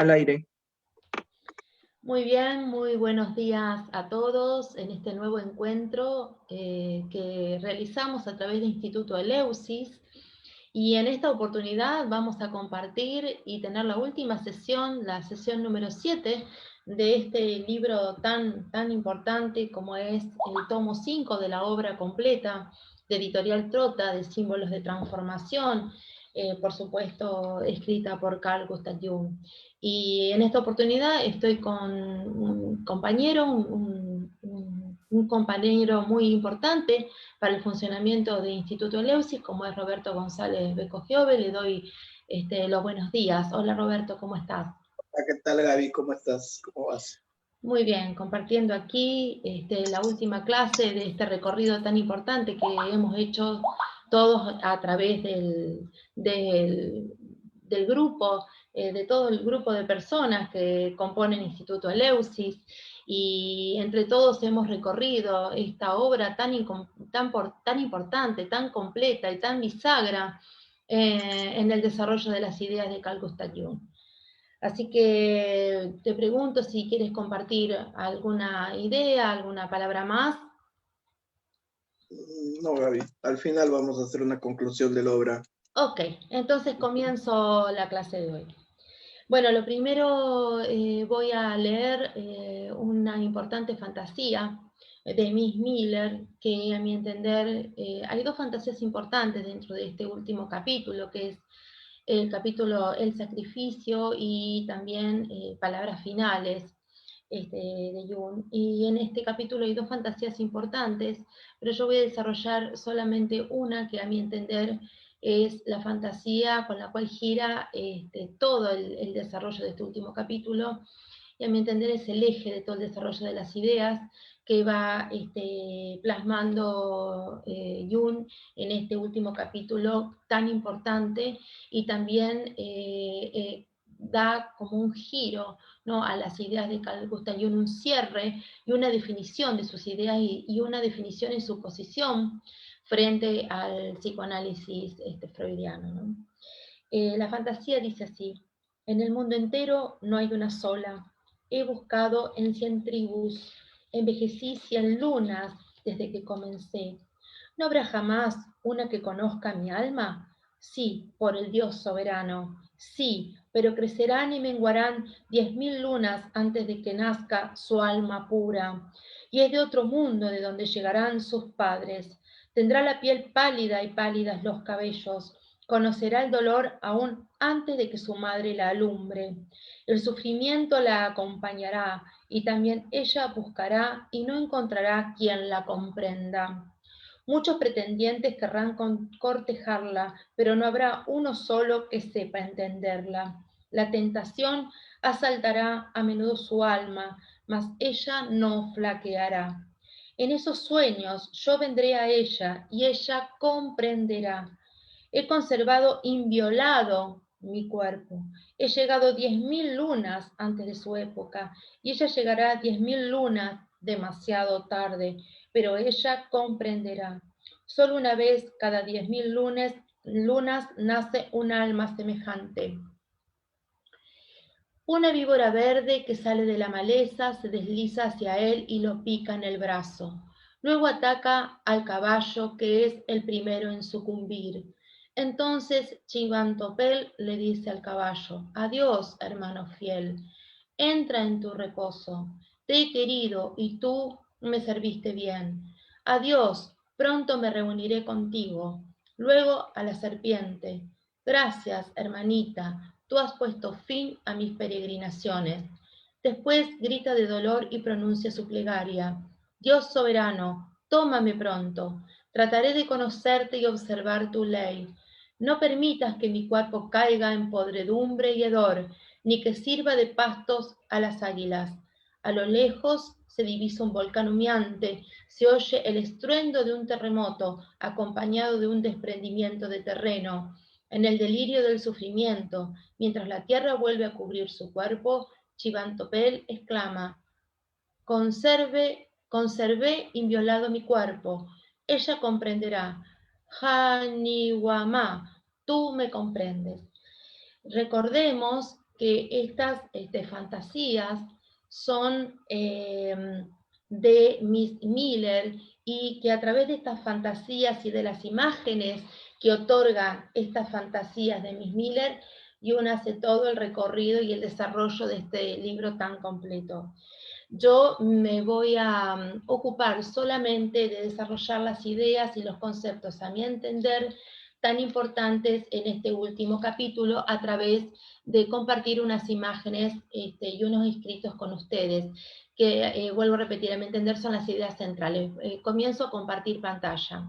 al aire. Muy bien, muy buenos días a todos en este nuevo encuentro que realizamos a través del Instituto Eleusis. Y en esta oportunidad vamos a compartir y tener la última sesión, la sesión número 7 de este libro tan importante como es el tomo 5 de la obra completa de Editorial Trota, de Símbolos de Transformación, por supuesto escrita por Carl Gustav Jung. Y en esta oportunidad estoy con un compañero, un compañero muy importante para el funcionamiento de Instituto Eleusis, como es Roberto González Becogiove. Le doy los buenos días. Hola Roberto, ¿cómo estás? Hola, ¿qué tal Gaby? ¿Cómo estás? ¿Cómo vas? Muy bien, compartiendo aquí la última clase de este recorrido tan importante que hemos hecho todos a través del grupo, de todo el grupo de personas que componen Instituto Eleusis, y entre todos hemos recorrido esta obra tan importante, tan completa y tan bisagra en el desarrollo de las ideas de Carl Gustav Jung. Así que te pregunto si quieres compartir alguna idea, alguna palabra más. No, Gaby, al final vamos a hacer una conclusión de la obra. Ok, entonces comienzo la clase de hoy. Bueno, lo primero voy a leer una importante fantasía de Miss Miller, que a mi entender hay dos fantasías importantes dentro de este último capítulo, que es el capítulo El sacrificio y también Palabras finales de Jung. Y en este capítulo hay dos fantasías importantes, pero yo voy a desarrollar solamente una que a mi entender es la fantasía con la cual gira todo el desarrollo de este último capítulo, y a mi entender es el eje de todo el desarrollo de las ideas que va plasmando Jung en este último capítulo tan importante, y también da como un giro, ¿no?, a las ideas de Carl Gustav Jung, un cierre y una definición de sus ideas y una definición en su posición frente al psicoanálisis freudiano, ¿no? La fantasía dice así: en el mundo entero no hay una sola. He buscado en 100 tribus, envejecí 100 lunas desde que comencé. ¿No habrá jamás una que conozca mi alma? Sí, por el Dios soberano. Sí, pero crecerán y menguarán 10.000 lunas antes de que nazca su alma pura. Y es de otro mundo de donde llegarán sus padres. Tendrá la piel pálida y pálidas los cabellos. Conocerá el dolor aún antes de que su madre la alumbre. El sufrimiento la acompañará y también ella buscará y no encontrará quien la comprenda. Muchos pretendientes querrán cortejarla, pero no habrá uno solo que sepa entenderla. La tentación asaltará a menudo su alma, mas ella no flaqueará. En esos sueños yo vendré a ella y ella comprenderá. He conservado inviolado mi cuerpo. He llegado 10.000 lunas antes de su época, y ella llegará 10.000 lunas demasiado tarde, pero ella comprenderá. Solo una vez cada 10.000 lunas nace un alma semejante. Una víbora verde que sale de la maleza se desliza hacia él y lo pica en el brazo. Luego ataca al caballo, que es el primero en sucumbir. Entonces Chivantopel le dice al caballo: adiós, hermano fiel, entra en tu reposo. Te he querido y tú me serviste bien. Adiós, pronto me reuniré contigo. Luego a la serpiente: gracias, hermanita, tú has puesto fin a mis peregrinaciones. Después grita de dolor y pronuncia su plegaria: Dios soberano, tómame pronto. Trataré de conocerte y observar tu ley. No permitas que mi cuerpo caiga en podredumbre y hedor, ni que sirva de pastos a las águilas. A lo lejos se divisa un volcán humeante, se oye el estruendo de un terremoto, acompañado de un desprendimiento de terreno. En el delirio del sufrimiento, mientras la tierra vuelve a cubrir su cuerpo, Chivantopel exclama: conservé inviolado mi cuerpo. Ella comprenderá. Haniwama, tú me comprendes. Recordemos que estas fantasías son de Miss Miller y que a través de estas fantasías y de las imágenes que otorgan estas fantasías de Miss Miller, Jung hace todo el recorrido y el desarrollo de este libro tan completo. Yo me voy a ocupar solamente de desarrollar las ideas y los conceptos, a mi entender, tan importantes en este último capítulo a través de compartir unas imágenes y unos escritos con ustedes, que vuelvo a repetir, a mi entender son las ideas centrales. Comienzo a compartir pantalla.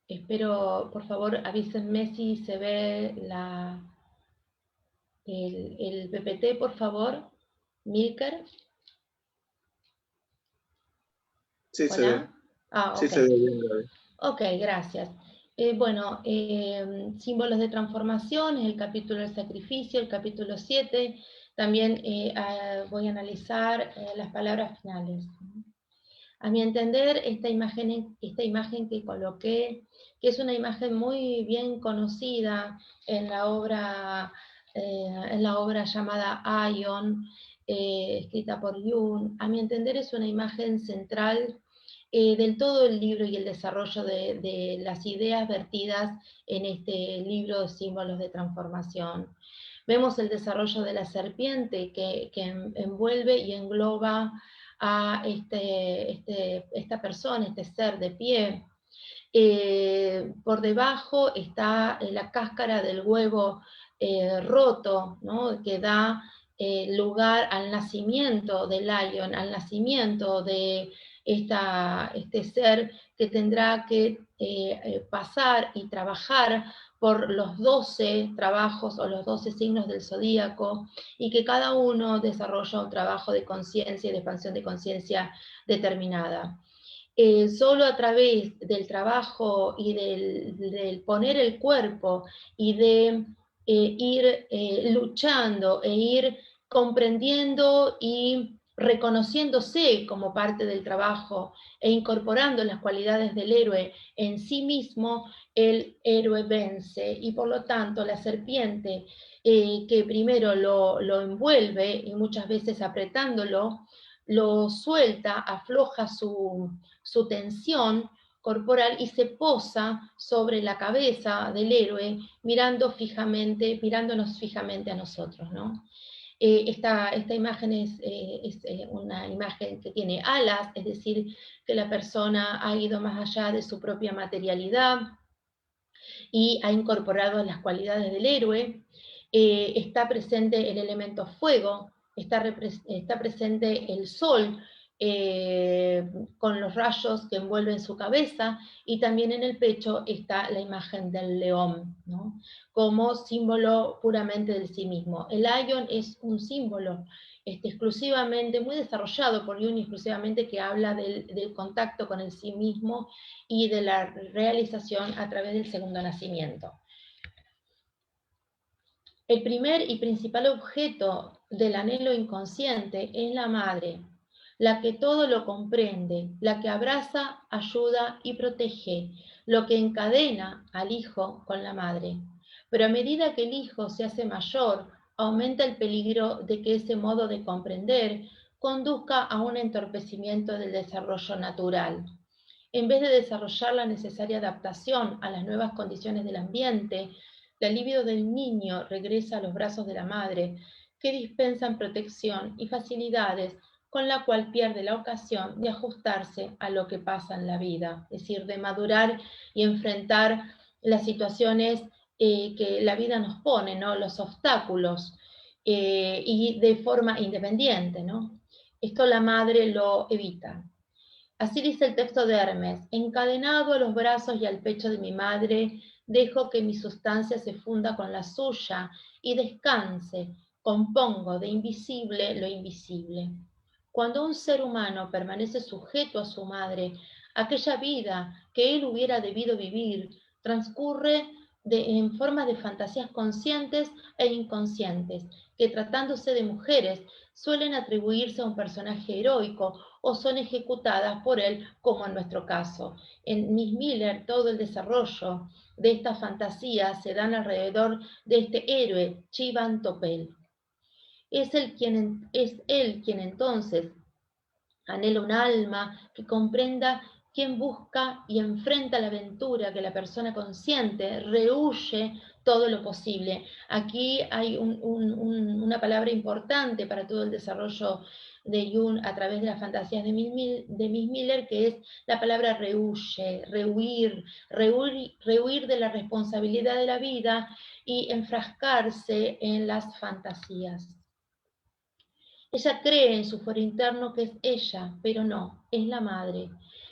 Espero, por favor, avísenme si se ve el PPT, por favor. Milker. Sí, ¿Hola? se ve. Ah, Sí, ok. se ve bien, Gaby. Ok, gracias. Bueno, símbolos de transformación, es el capítulo del sacrificio, el capítulo 7. También voy a analizar las palabras finales. A mi entender, esta imagen que coloqué, que es una imagen muy bien conocida en la obra llamada Aion, escrita por Jung, a mi entender es una imagen central del todo el libro y el desarrollo de las ideas vertidas en este libro de símbolos de transformación. Vemos el desarrollo de la serpiente que envuelve y engloba a esta persona, este ser de pie. Por debajo está la cáscara del huevo roto, ¿no? Que da lugar al nacimiento del lion, al nacimiento de este ser que tendrá que pasar y trabajar por los 12 trabajos o los 12 signos del zodíaco, y que cada uno desarrolla un trabajo de conciencia y de expansión de conciencia determinada. Solo a través del trabajo y del poner el cuerpo y de ir luchando e ir comprendiendo y reconociéndose como parte del trabajo e incorporando las cualidades del héroe en sí mismo, el héroe vence. Y por lo tanto la serpiente que primero lo envuelve y muchas veces apretándolo, lo suelta, afloja su tensión corporal y se posa sobre la cabeza del héroe, mirándonos fijamente a nosotros, ¿no? Esta imagen es una imagen que tiene alas, es decir, que la persona ha ido más allá de su propia materialidad y ha incorporado las cualidades del héroe. Está presente el elemento fuego, está presente el sol, con los rayos que envuelven su cabeza, y también en el pecho está la imagen del león, ¿no? Como símbolo puramente del sí mismo. El Aion es un símbolo exclusivamente, muy desarrollado por Jung, exclusivamente, que habla del contacto con el sí mismo y de la realización a través del segundo nacimiento. El primer y principal objeto del anhelo inconsciente es la madre, la que todo lo comprende, la que abraza, ayuda y protege, lo que encadena al hijo con la madre. Pero a medida que el hijo se hace mayor, aumenta el peligro de que ese modo de comprender conduzca a un entorpecimiento del desarrollo natural. En vez de desarrollar la necesaria adaptación a las nuevas condiciones del ambiente, la libido del niño regresa a los brazos de la madre, que dispensan protección y facilidades, con la cual pierde la ocasión de ajustarse a lo que pasa en la vida, es decir, de madurar y enfrentar las situaciones que la vida nos pone, ¿no? Los obstáculos, y de forma independiente, ¿no? Esto la madre lo evita. Así dice el texto de Hermes: encadenado a los brazos y al pecho de mi madre, dejo que mi sustancia se funda con la suya y descanse, compongo de invisible lo invisible. Cuando un ser humano permanece sujeto a su madre, aquella vida que él hubiera debido vivir transcurre en forma de fantasías conscientes e inconscientes, que tratándose de mujeres suelen atribuirse a un personaje heroico o son ejecutadas por él, como en nuestro caso. En Miss Miller, todo el desarrollo de estas fantasías se dan alrededor de este héroe, Chivan Topel. Es él quien entonces anhela un alma que comprenda quien busca y enfrenta la aventura que la persona consciente rehuye todo lo posible. Aquí hay una palabra importante para todo el desarrollo de Jung a través de las fantasías de Miss Miller, que es la palabra rehuye, rehuir de la responsabilidad de la vida y enfrascarse en las fantasías. Ella cree en su fuero interno que es ella, pero no, es la madre.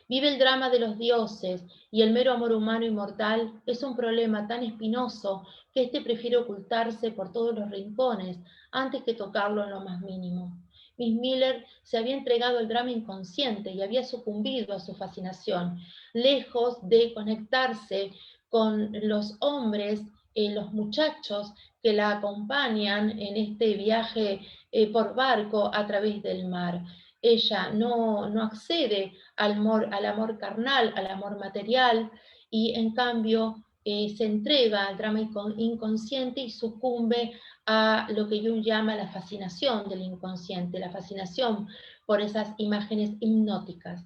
Vive el drama de los dioses y el mero amor humano y mortal es un problema tan espinoso que éste prefiere ocultarse por todos los rincones antes que tocarlo en lo más mínimo. Miss Miller se había entregado al drama inconsciente y había sucumbido a su fascinación, lejos de conectarse con los hombres, los muchachos que la acompañan en este viaje por barco a través del mar. Ella no accede al amor carnal, al amor material, y en cambio se entrega al drama inconsciente y sucumbe a lo que Jung llama la fascinación del inconsciente, la fascinación por esas imágenes hipnóticas.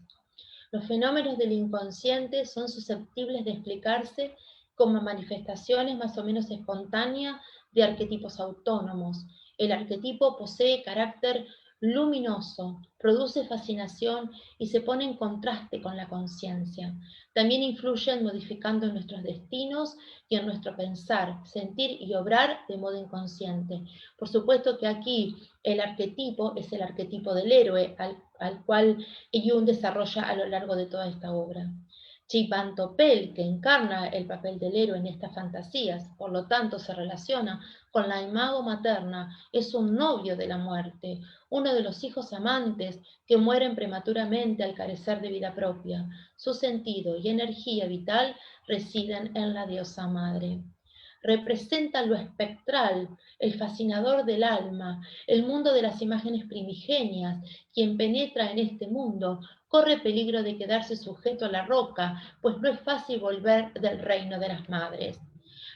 Los fenómenos del inconsciente son susceptibles de explicarse como manifestaciones más o menos espontáneas de arquetipos autónomos. El arquetipo posee carácter luminoso, produce fascinación y se pone en contraste con la conciencia. También influyen modificando nuestros destinos y en nuestro pensar, sentir y obrar de modo inconsciente. Por supuesto que aquí el arquetipo es el arquetipo del héroe, al cual Jung desarrolla a lo largo de toda esta obra. Chivan Topel, que encarna el papel del héroe en estas fantasías, por lo tanto se relaciona con la imago materna, es un novio de la muerte, uno de los hijos amantes que mueren prematuramente al carecer de vida propia. Su sentido y energía vital residen en la diosa madre. Representa lo espectral, el fascinador del alma, el mundo de las imágenes primigenias. Quien penetra en este mundo corre peligro de quedarse sujeto a la roca, pues no es fácil volver del reino de las madres.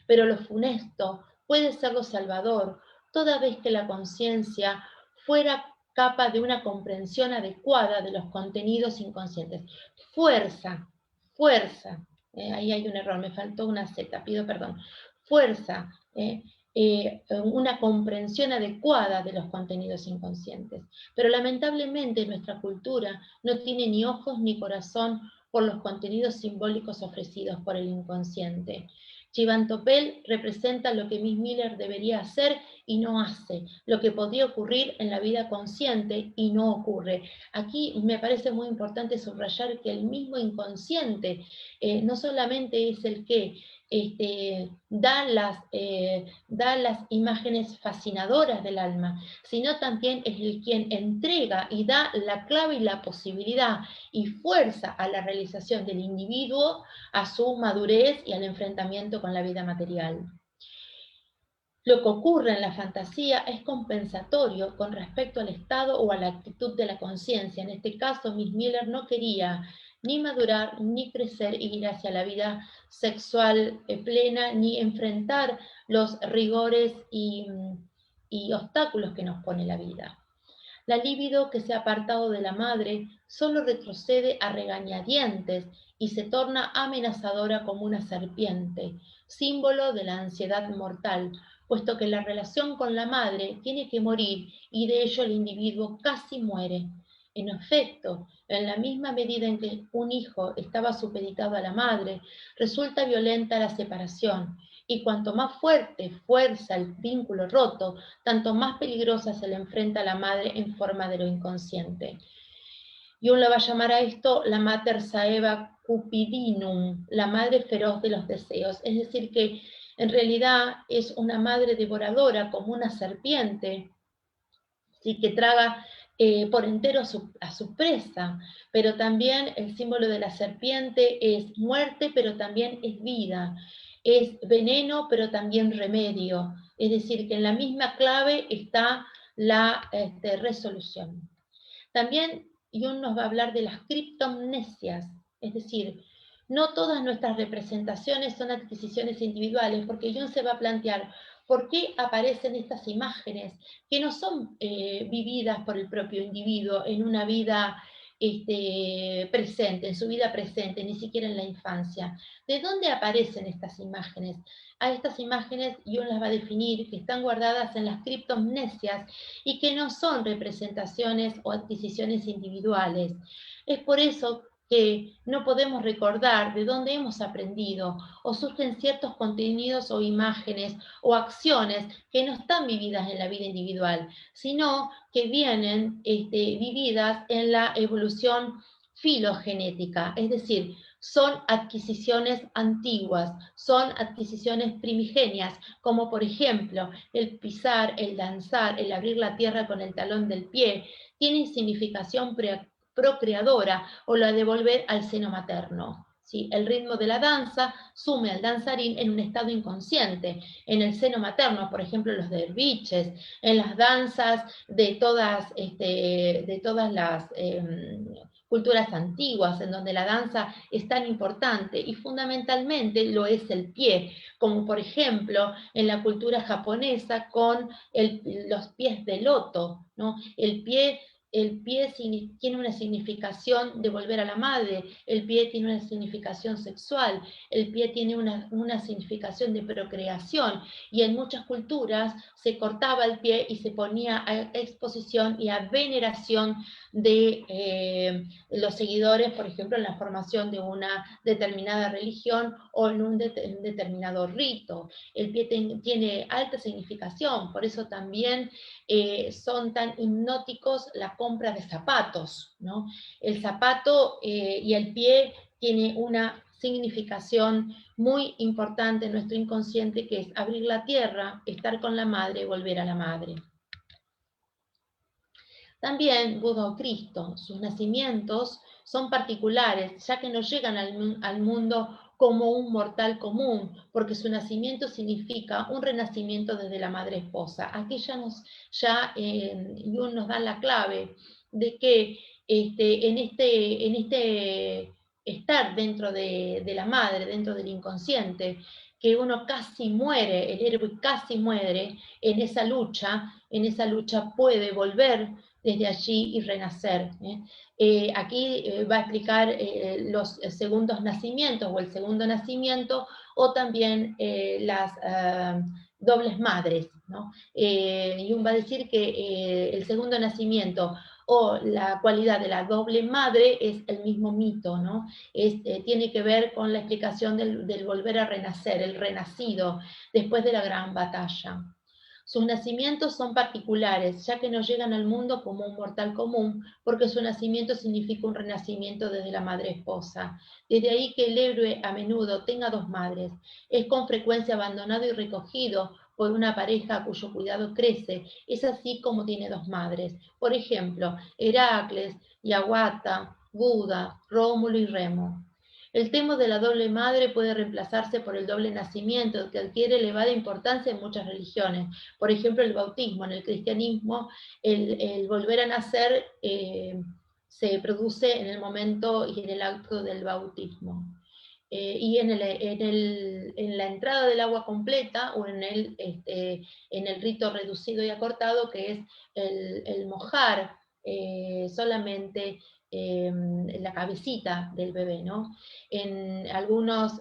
Pero lo funesto puede ser lo salvador, toda vez que la conciencia fuera capaz de una comprensión adecuada de los contenidos inconscientes. Fuerza, fuerza. Ahí hay un error, me faltó una Z, pido perdón. Fuerza, una comprensión adecuada de los contenidos inconscientes. Pero lamentablemente nuestra cultura no tiene ni ojos ni corazón por los contenidos simbólicos ofrecidos por el inconsciente. Chivan Topel representa lo que Miss Miller debería hacer y no hace, lo que podría ocurrir en la vida consciente y no ocurre. Aquí me parece muy importante subrayar que el mismo inconsciente no solamente es el que da las imágenes fascinadoras del alma, sino también es el quien entrega y da la clave y la posibilidad y fuerza a la realización del individuo, a su madurez y al enfrentamiento con la vida material. Lo que ocurre en la fantasía es compensatorio con respecto al estado o a la actitud de la conciencia. En este caso, Miss Miller no quería ni madurar, ni crecer y ir hacia la vida sexual plena, ni enfrentar los rigores y obstáculos que nos pone la vida. La libido que se ha apartado de la madre solo retrocede a regañadientes y se torna amenazadora como una serpiente, símbolo de la ansiedad mortal, puesto que la relación con la madre tiene que morir y de ello el individuo casi muere. En efecto, en la misma medida en que un hijo estaba supeditado a la madre, resulta violenta la separación, y cuanto más fuerte fuerza el vínculo roto, tanto más peligrosa se le enfrenta a la madre en forma de lo inconsciente. Jung la va a llamar a esto la mater saeva cupidinum, la madre feroz de los deseos, es decir que en realidad es una madre devoradora como una serpiente, ¿sí? Que traga por entero a su presa, pero también el símbolo de la serpiente es muerte, pero también es vida. es veneno, pero también remedio. Es decir, que en la misma clave está la resolución. También Jung nos va a hablar de las criptomnesias, es decir, no todas nuestras representaciones son adquisiciones individuales, porque Jung se va a plantear por qué aparecen estas imágenes que no son vividas por el propio individuo en una vida presente, en su vida presente, ni siquiera en la infancia. ¿De dónde aparecen estas imágenes? A estas imágenes Jung las va a definir que están guardadas en las criptomnesias y que no son representaciones o adquisiciones individuales. Es por eso que no podemos recordar de dónde hemos aprendido, o surgen ciertos contenidos o imágenes o acciones que no están vividas en la vida individual, sino que vienen vividas en la evolución filogenética, es decir, son adquisiciones antiguas, son adquisiciones primigenias, como por ejemplo el pisar, el danzar, el abrir la tierra con el talón del pie, tienen significación procreadora o la de volver al seno materno. ¿Sí? El ritmo de la danza sume al danzarín en un estado inconsciente, en el seno materno, por ejemplo, los derviches, en las danzas de todas las culturas antiguas, en donde la danza es tan importante y fundamentalmente lo es el pie, como por ejemplo en la cultura japonesa con los pies de loto, ¿no? El pie tiene una significación de volver a la madre, el pie tiene una significación sexual, el pie tiene una significación de procreación, y en muchas culturas se cortaba el pie y se ponía a exposición y a veneración de los seguidores, por ejemplo, en la formación de una determinada religión o en un determinado rito. El pie tiene alta significación, por eso también son tan hipnóticos la compra de zapatos, ¿no? El zapato y el pie tiene una significación muy importante en nuestro inconsciente, que es abrir la tierra, estar con la madre, volver a la madre. También Buda o Cristo, sus nacimientos son particulares, ya que no llegan al mundo como un mortal común, porque su nacimiento significa un renacimiento desde la madre esposa. Aquí Jung nos da la clave de que en este estar dentro de la madre, dentro del inconsciente, que uno casi muere, el héroe casi muere en esa lucha puede volver desde allí y renacer. Aquí va a explicar los segundos nacimientos o el segundo nacimiento, o también las dobles madres, ¿no? Jung va a decir que el segundo nacimiento o la cualidad de la doble madre es el mismo mito, ¿no? Tiene que ver con la explicación del volver a renacer, el renacido después de la gran batalla. Sus nacimientos son particulares, ya que no llegan al mundo como un mortal común, porque su nacimiento significa un renacimiento desde la madre esposa. Desde ahí que el héroe a menudo tenga dos madres. Es con frecuencia abandonado y recogido por una pareja cuyo cuidado crece. Es así como tiene dos madres. Por ejemplo, Heracles, Hiawatha, Buda, Rómulo y Remo. El tema de la doble madre puede reemplazarse por el doble nacimiento, que adquiere elevada importancia en muchas religiones. Por ejemplo, el bautismo. En el cristianismo, el volver a nacer se produce en el momento y en el acto del bautismo. Y en la entrada del agua completa, o en el rito reducido y acortado, que es el mojar solamente la cabecita del bebé, ¿no? En algunas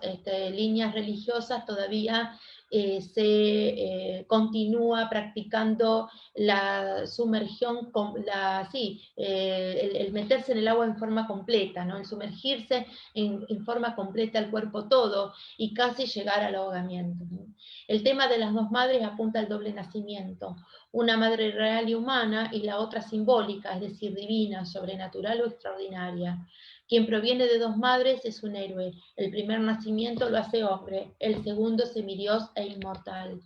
líneas religiosas todavía se continúa practicando la sumergión, el meterse en el agua en forma completa, ¿no? El sumergirse en forma completa el cuerpo todo y casi llegar al ahogamiento, ¿no? El tema de las dos madres apunta al doble nacimiento, una madre real y humana y la otra simbólica, es decir, divina, sobrenatural o extraordinaria. Quien proviene de dos madres es un héroe. El primer nacimiento lo hace hombre, el segundo semidios e inmortal.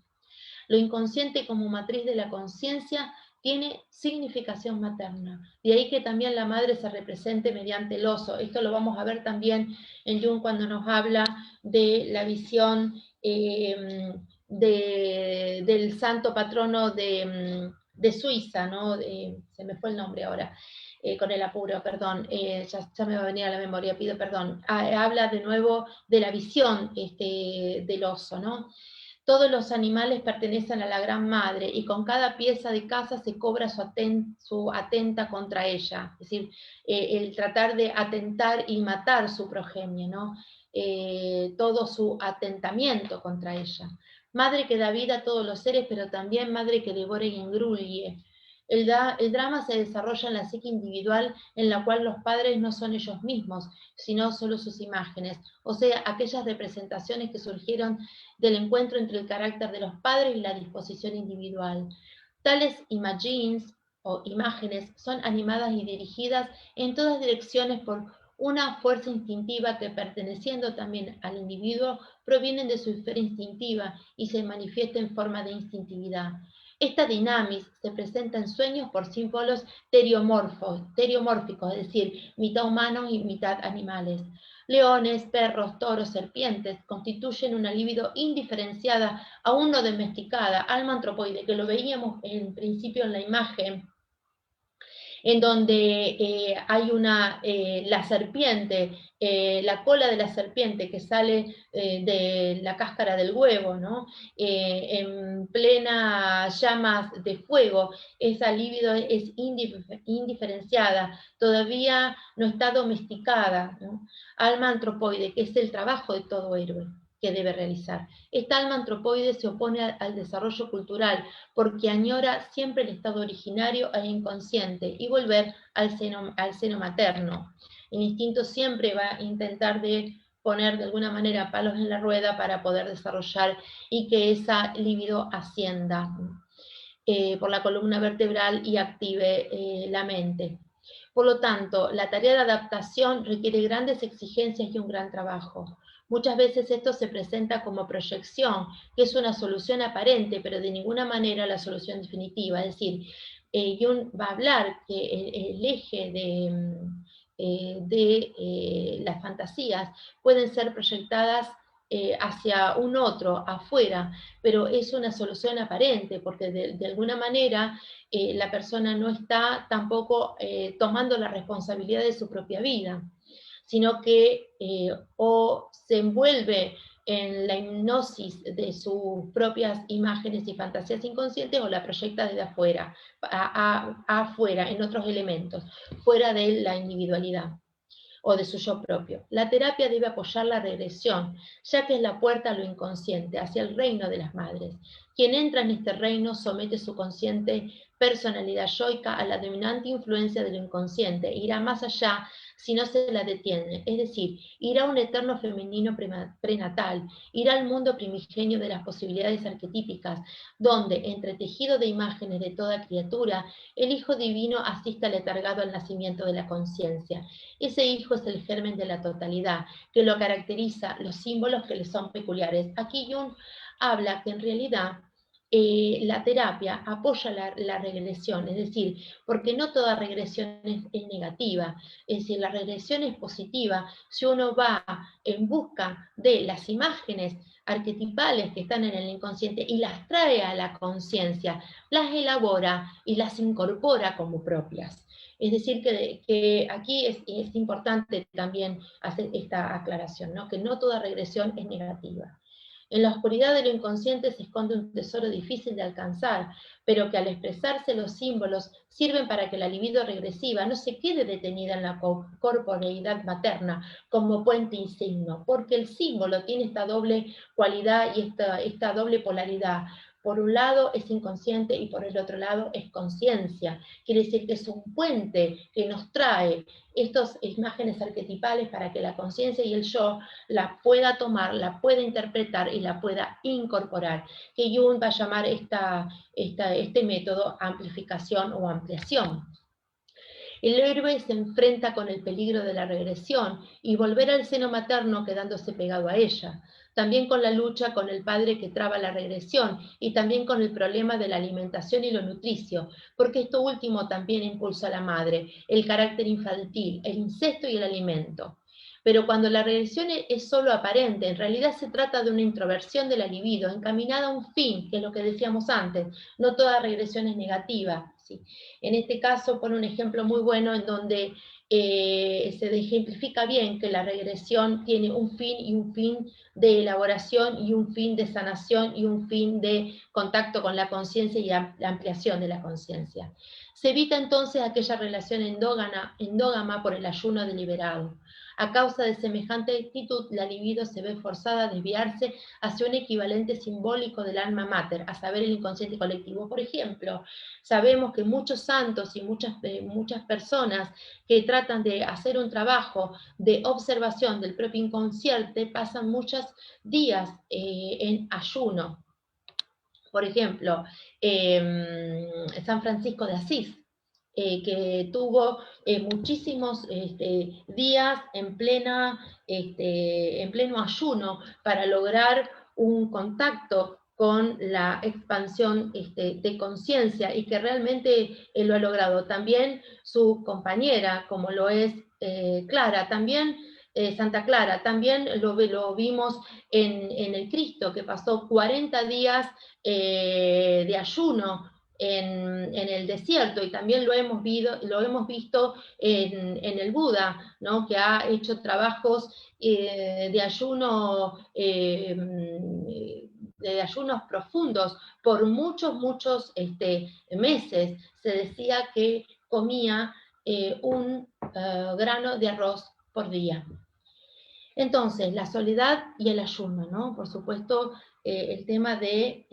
Lo inconsciente como matriz de la conciencia tiene significación materna. De ahí que también la madre se represente mediante el oso. Esto lo vamos a ver también en Jung cuando nos habla de la visión del santo patrono de Suiza, ¿no? Se me fue el nombre ahora, con el apuro, perdón, ya me va a venir a la memoria, pido perdón. Habla de nuevo de la visión del oso, ¿no? Todos los animales pertenecen a la Gran Madre y con cada pieza de casa se cobra su atenta contra ella. Es decir, el tratar de atentar y matar su progenie, ¿no? Todo su atentamiento contra ella. Madre que da vida a todos los seres, pero también madre que devora y engruye. El drama se desarrolla en la psique individual, en la cual los padres no son ellos mismos, sino solo sus imágenes, o sea, aquellas representaciones que surgieron del encuentro entre el carácter de los padres y la disposición individual. Tales imagines o imágenes son animadas y dirigidas en todas direcciones por una fuerza instintiva que, perteneciendo también al individuo, provienen de su esfera instintiva y se manifiesta en forma de instintividad. Esta dinamis se presenta en sueños por símbolos teriomórficos, es decir, mitad humanos y mitad animales. Leones, perros, toros, serpientes constituyen una libido indiferenciada, aún no domesticada, alma antropoide, que lo veíamos en principio en la imagen, en donde hay la serpiente, la cola de la serpiente que sale de la cáscara del huevo, ¿no? En plena llamas de fuego, esa libido es indiferenciada, todavía no está domesticada, ¿no? Alma antropoide, que es el trabajo de todo héroe que debe realizar. Esta alma antropoide se opone al desarrollo cultural porque añora siempre el estado originario e inconsciente y volver al seno materno. El instinto siempre va a intentar de poner de alguna manera palos en la rueda para poder desarrollar y que esa libido ascienda por la columna vertebral y active la mente. Por lo tanto, la tarea de adaptación requiere grandes exigencias y un gran trabajo. Muchas veces esto se presenta como proyección, que es una solución aparente, pero de ninguna manera la solución definitiva. Es decir, Jung va a hablar que el eje de las fantasías pueden ser proyectadas hacia un otro, afuera, pero es una solución aparente, porque de alguna manera la persona no está tampoco tomando la responsabilidad de su propia vida, sino que o se envuelve en la hipnosis de sus propias imágenes y fantasías inconscientes o la proyecta desde afuera, afuera, en otros elementos, fuera de la individualidad o de su yo propio. La terapia debe apoyar la regresión, ya que es la puerta a lo inconsciente, hacia el reino de las madres. Quien entra en este reino somete su consciente personalidad yoica a la dominante influencia de lo inconsciente e irá más allá si no se la detiene, es decir, irá a un eterno femenino prenatal, irá al mundo primigenio de las posibilidades arquetípicas, donde, entretejido de imágenes de toda criatura, el Hijo Divino asiste aletargado al nacimiento de la conciencia. Ese hijo es el germen de la totalidad, que lo caracteriza, los símbolos que le son peculiares. Aquí Jung habla que en realidad la terapia apoya la regresión, es decir, porque no toda regresión es negativa, es decir, la regresión es positiva si uno va en busca de las imágenes arquetipales que están en el inconsciente y las trae a la conciencia, las elabora y las incorpora como propias. Es decir, que aquí es importante también hacer esta aclaración, ¿no? Que no toda regresión es negativa. En la oscuridad de lo inconsciente se esconde un tesoro difícil de alcanzar, pero que al expresarse los símbolos sirven para que la libido regresiva no se quede detenida en la corporeidad materna como puente y signo, porque el símbolo tiene esta doble cualidad y esta doble polaridad. Por un lado es inconsciente y por el otro lado es conciencia. Quiere decir que es un puente que nos trae estas imágenes arquetipales para que la conciencia y el yo la pueda tomar, la pueda interpretar y la pueda incorporar. Que Jung va a llamar este método amplificación o ampliación. El héroe se enfrenta con el peligro de la regresión y volver al seno materno quedándose pegado a ella. También con la lucha con el padre que traba la regresión y también con el problema de la alimentación y lo nutricio, porque esto último también impulsa a la madre, el carácter infantil, el incesto y el alimento. Pero cuando la regresión es solo aparente, en realidad se trata de una introversión de la libido, encaminada a un fin, que es lo que decíamos antes. No toda regresión es negativa. ¿Sí? En este caso pone un ejemplo muy bueno en donde se ejemplifica bien que la regresión tiene un fin y un fin de elaboración y un fin de sanación y un fin de contacto con la conciencia y la ampliación de la conciencia. Se evita entonces aquella relación endógama por el ayuno deliberado. A causa de semejante actitud, la libido se ve forzada a desviarse hacia un equivalente simbólico del alma mater, a saber, el inconsciente colectivo. Por ejemplo, sabemos que muchos santos y muchas personas que tratan de hacer un trabajo de observación del propio inconsciente pasan muchos días en ayuno. Por ejemplo, San Francisco de Asís, que tuvo muchísimos días en pleno ayuno para lograr un contacto con la expansión de conciencia, y que realmente lo ha logrado. También su compañera, como lo es Clara, también Santa Clara, también lo vimos en el Cristo, que pasó 40 días de ayuno en el desierto, y también lo hemos visto en el Buda, ¿no? Que ha hecho trabajos de ayuno, de ayunos profundos por muchos meses. Se decía que comía un grano de arroz por día. Entonces, la soledad y el ayuno, ¿no? Por supuesto, el tema de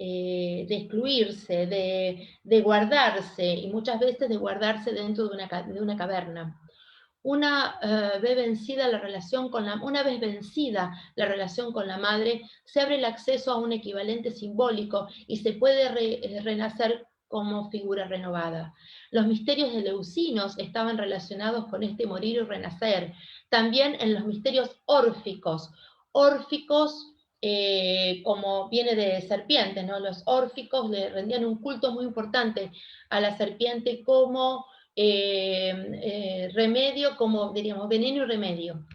excluirse, de guardarse, y muchas veces de guardarse dentro de una caverna. Una vez vencida la relación con la madre, se abre el acceso a un equivalente simbólico y se puede renacer como figura renovada. Los misterios de Leucinos estaban relacionados con este morir y renacer. También en los misterios órficos. Órficos, como viene de serpiente, ¿no? Los órficos le rendían un culto muy importante a la serpiente como remedio, como diríamos, veneno y remedio.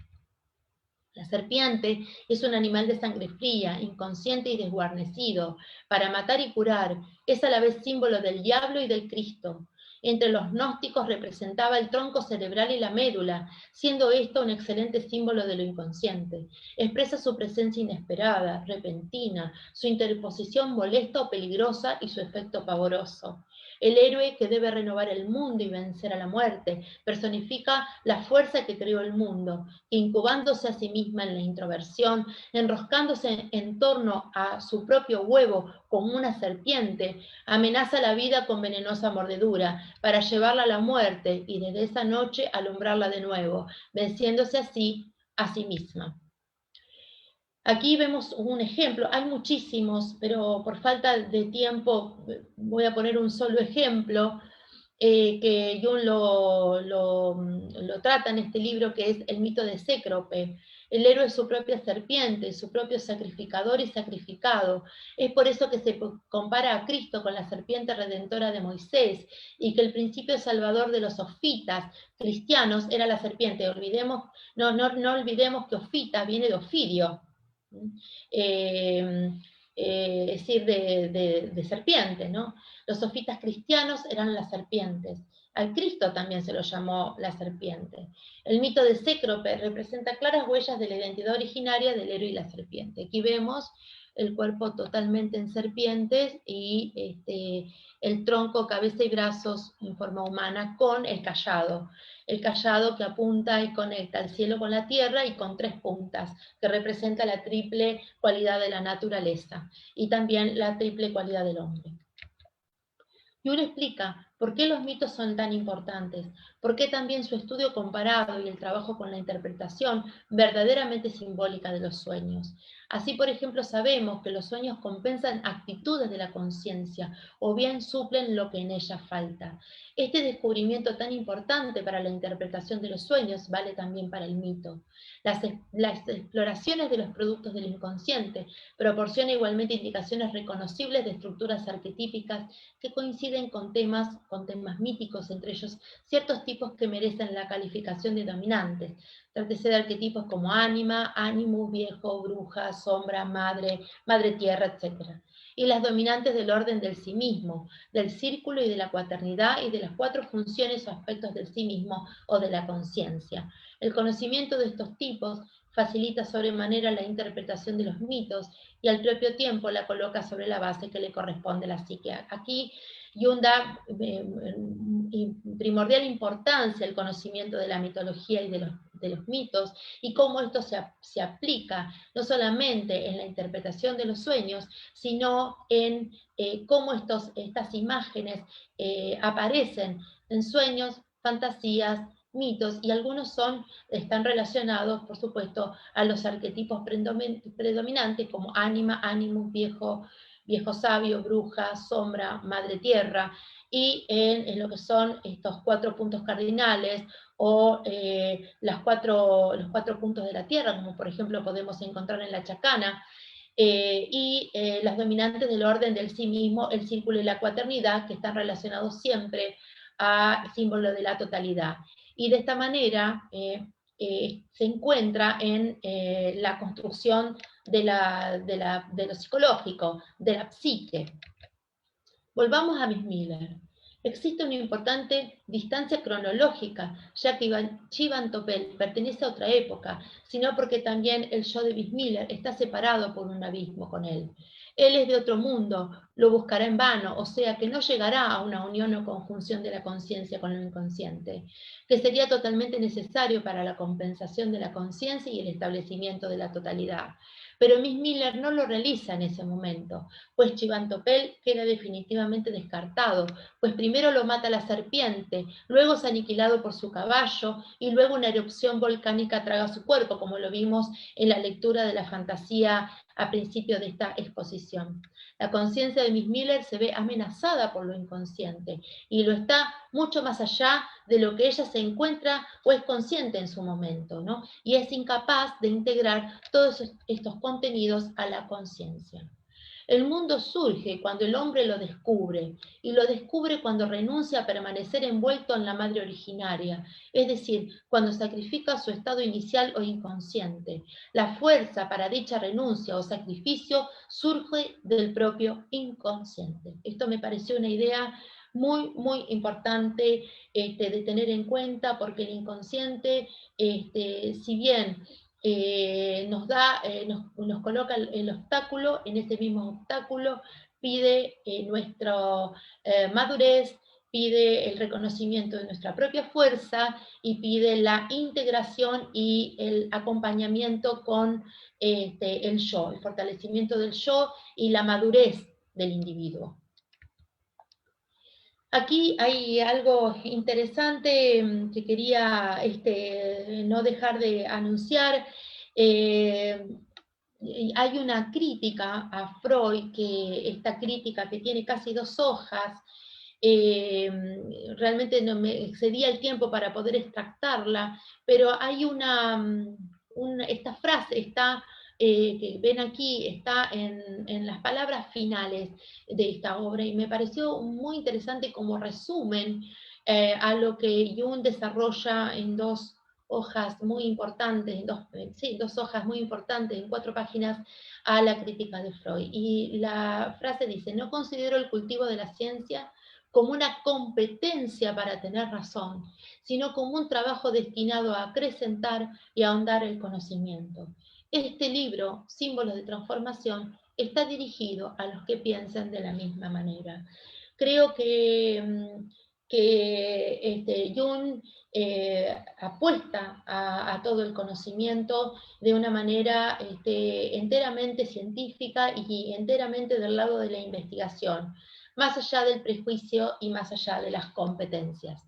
La serpiente es un animal de sangre fría, inconsciente y desguarnecido, para matar y curar. Es a la vez símbolo del diablo y del Cristo. Entre los gnósticos representaba el tronco cerebral y la médula, siendo esto un excelente símbolo de lo inconsciente. Expresa su presencia inesperada, repentina, su interposición molesta o peligrosa y su efecto pavoroso. El héroe que debe renovar el mundo y vencer a la muerte personifica la fuerza que creó el mundo, que incubándose a sí misma en la introversión, enroscándose en torno a su propio huevo como una serpiente, amenaza la vida con venenosa mordedura para llevarla a la muerte y desde esa noche alumbrarla de nuevo, venciéndose así a sí misma. Aquí vemos un ejemplo, hay muchísimos, pero por falta de tiempo voy a poner un solo ejemplo, que Jung lo trata en este libro, que es el mito de Cécrope. El héroe es su propia serpiente, su propio sacrificador y sacrificado. Es por eso que se compara a Cristo con la serpiente redentora de Moisés, y que el principio salvador de los ofitas cristianos era la serpiente. No olvidemos que ofita viene de ofidio, es decir, de serpiente, ¿no? Los sofitas cristianos eran las serpientes. Al Cristo también se lo llamó la serpiente. El mito de Cécrope representa claras huellas de la identidad originaria del héroe y la serpiente. Aquí vemos el cuerpo totalmente en serpientes y el tronco, cabeza y brazos en forma humana con el cayado. El cayado que apunta y conecta el cielo con la tierra, y con 3 puntas, que representa la triple cualidad de la naturaleza y también la triple cualidad del hombre. Jung explica por qué los mitos son tan importantes, por qué también su estudio comparado y el trabajo con la interpretación verdaderamente simbólica de los sueños. Así, por ejemplo, sabemos que los sueños compensan actitudes de la conciencia o bien suplen lo que en ella falta. Este descubrimiento tan importante para la interpretación de los sueños vale también para el mito. Las exploraciones de los productos del inconsciente proporcionan igualmente indicaciones reconocibles de estructuras arquetípicas que coinciden con temas con temas míticos, entre ellos ciertos tipos que merecen la calificación de dominantes. Trátese de arquetipos como ánima, animus, viejo, bruja, sombra, madre, madre tierra, etc. Y las dominantes del orden del sí mismo, del círculo y de la cuaternidad y de las 4 funciones o aspectos del sí mismo o de la conciencia. El conocimiento de estos tipos facilita sobremanera la interpretación de los mitos y al propio tiempo la coloca sobre la base que le corresponde a la psique. Aquí Jung da primordial importancia al conocimiento de la mitología y de los mitos y cómo esto se aplica no solamente en la interpretación de los sueños, sino en cómo estas imágenes aparecen en sueños, fantasías, mitos, y algunos están relacionados, por supuesto, a los arquetipos predominantes como ánima, animus, viejo sabio, bruja, sombra, madre tierra, y en lo que son estos 4 puntos cardinales, o los 4 puntos de la tierra, como por ejemplo podemos encontrar en la chacana, y las dominantes del orden del sí mismo, el círculo y la cuaternidad, que están relacionados siempre al símbolo de la totalidad. Y de esta manera se encuentra en la construcción de lo psicológico, de la psique. Volvamos a Miss Miller. Existe una importante distancia cronológica, ya que Chivan Topel pertenece a otra época, sino porque también el yo de Miss Miller está separado por un abismo con él. Él es de otro mundo, lo buscará en vano, o sea que no llegará a una unión o conjunción de la conciencia con lo inconsciente, que sería totalmente necesario para la compensación de la conciencia y el establecimiento de la totalidad. Pero Miss Miller no lo realiza en ese momento, pues Chivan Topel queda definitivamente descartado, pues primero lo mata la serpiente, luego es aniquilado por su caballo, y luego una erupción volcánica traga su cuerpo, como lo vimos en la lectura de la fantasía a principio de esta exposición. La conciencia de Miss Miller se ve amenazada por lo inconsciente, y lo está mucho más allá de lo que ella se encuentra o es consciente en su momento, ¿no? Y es incapaz de integrar todos estos contenidos a la conciencia. El mundo surge cuando el hombre lo descubre, y lo descubre cuando renuncia a permanecer envuelto en la madre originaria, es decir, cuando sacrifica su estado inicial o inconsciente. La fuerza para dicha renuncia o sacrificio surge del propio inconsciente. Esto me pareció una idea muy, muy importante de tener en cuenta, porque el inconsciente, si bien nos coloca el obstáculo, en ese mismo obstáculo pide nuestra madurez, pide el reconocimiento de nuestra propia fuerza y pide la integración y el acompañamiento con el yo, el fortalecimiento del yo y la madurez del individuo. Aquí hay algo interesante que quería no dejar de anunciar. Hay una crítica a Freud, que esta crítica que tiene casi 2 hojas, realmente no me excedía el tiempo para poder extractarla, pero hay esta frase está que ven aquí, está en las palabras finales de esta obra, y me pareció muy interesante como resumen a lo que Jung desarrolla en 2 hojas muy importantes, en 2 hojas muy importantes, en 4 páginas, a la crítica de Freud. Y la frase dice: no considero el cultivo de la ciencia como una competencia para tener razón, sino como un trabajo destinado a acrecentar y ahondar el conocimiento. Este libro, Símbolos de Transformación, está dirigido a los que piensan de la misma manera. Creo que Jung apuesta a todo el conocimiento de una manera enteramente científica y enteramente del lado de la investigación, más allá del prejuicio y más allá de las competencias.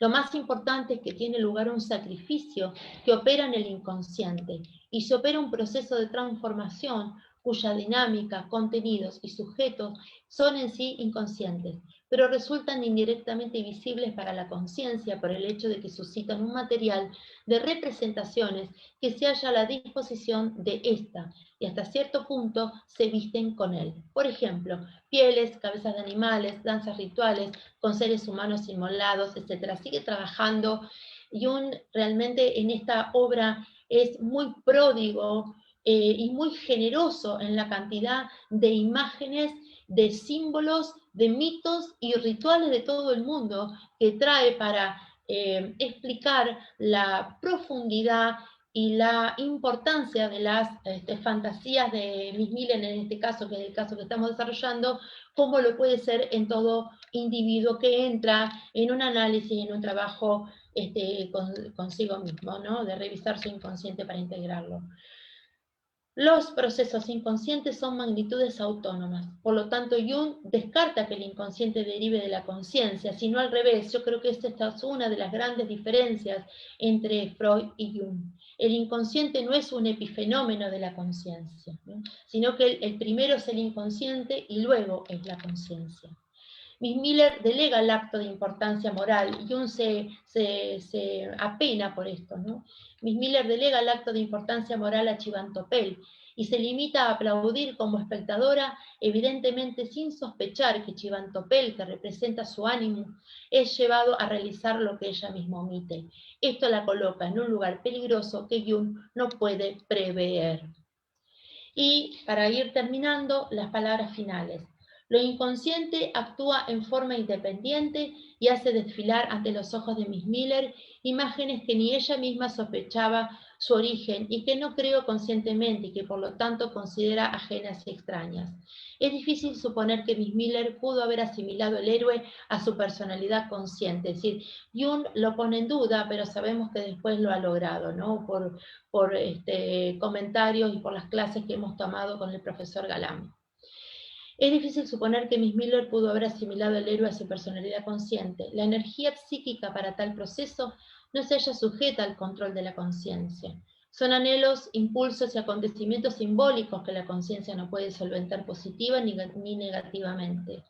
Lo más importante es que tiene lugar un sacrificio que opera en el inconsciente, y se opera un proceso de transformación cuya dinámica, contenidos y sujetos son en sí inconscientes, pero resultan indirectamente visibles para la conciencia por el hecho de que suscitan un material de representaciones que se halla a la disposición de ésta, y hasta cierto punto se visten con él. Por ejemplo, pieles, cabezas de animales, danzas rituales, con seres humanos inmolados, etc. Sigue trabajando. Jung realmente en esta obra es muy pródigo y muy generoso en la cantidad de imágenes, de símbolos, de mitos y rituales de todo el mundo que trae para explicar la profundidad y la importancia de las fantasías de Miss Miller, en este caso, que es el caso que estamos desarrollando, como lo puede ser en todo individuo que entra en un análisis, en un trabajo consigo mismo, ¿no? De revisar su inconsciente para integrarlo. Los procesos inconscientes son magnitudes autónomas, por lo tanto Jung descarta que el inconsciente derive de la conciencia, sino al revés. Yo creo que esta es una de las grandes diferencias entre Freud y Jung. El inconsciente no es un epifenómeno de la conciencia, ¿no? Sino que el primero es el inconsciente y luego es la conciencia. Miss Miller delega el acto de importancia moral, y Jung se apena por esto, ¿no? Miss Miller delega el acto de importancia moral a Chivantopel y se limita a aplaudir como espectadora, evidentemente sin sospechar que Chivantopel, que representa su ánimo, es llevado a realizar lo que ella misma omite. Esto la coloca en un lugar peligroso que Jung no puede prever. Y para ir terminando, las palabras finales. Lo inconsciente actúa en forma independiente y hace desfilar ante los ojos de Miss Miller imágenes que ni ella misma sospechaba su origen y que no creó conscientemente y que por lo tanto considera ajenas y extrañas. Es difícil suponer que Miss Miller pudo haber asimilado el héroe a su personalidad consciente. Es decir, Jung lo pone en duda, pero sabemos que después lo ha logrado, ¿no? Por comentarios y por las clases que hemos tomado con el profesor Galán. Es difícil suponer que Miss Miller pudo haber asimilado el héroe a su personalidad consciente. La energía psíquica para tal proceso no se halla sujeta al control de la conciencia. Son anhelos, impulsos y acontecimientos simbólicos que la conciencia no puede solventar positiva ni negativamente.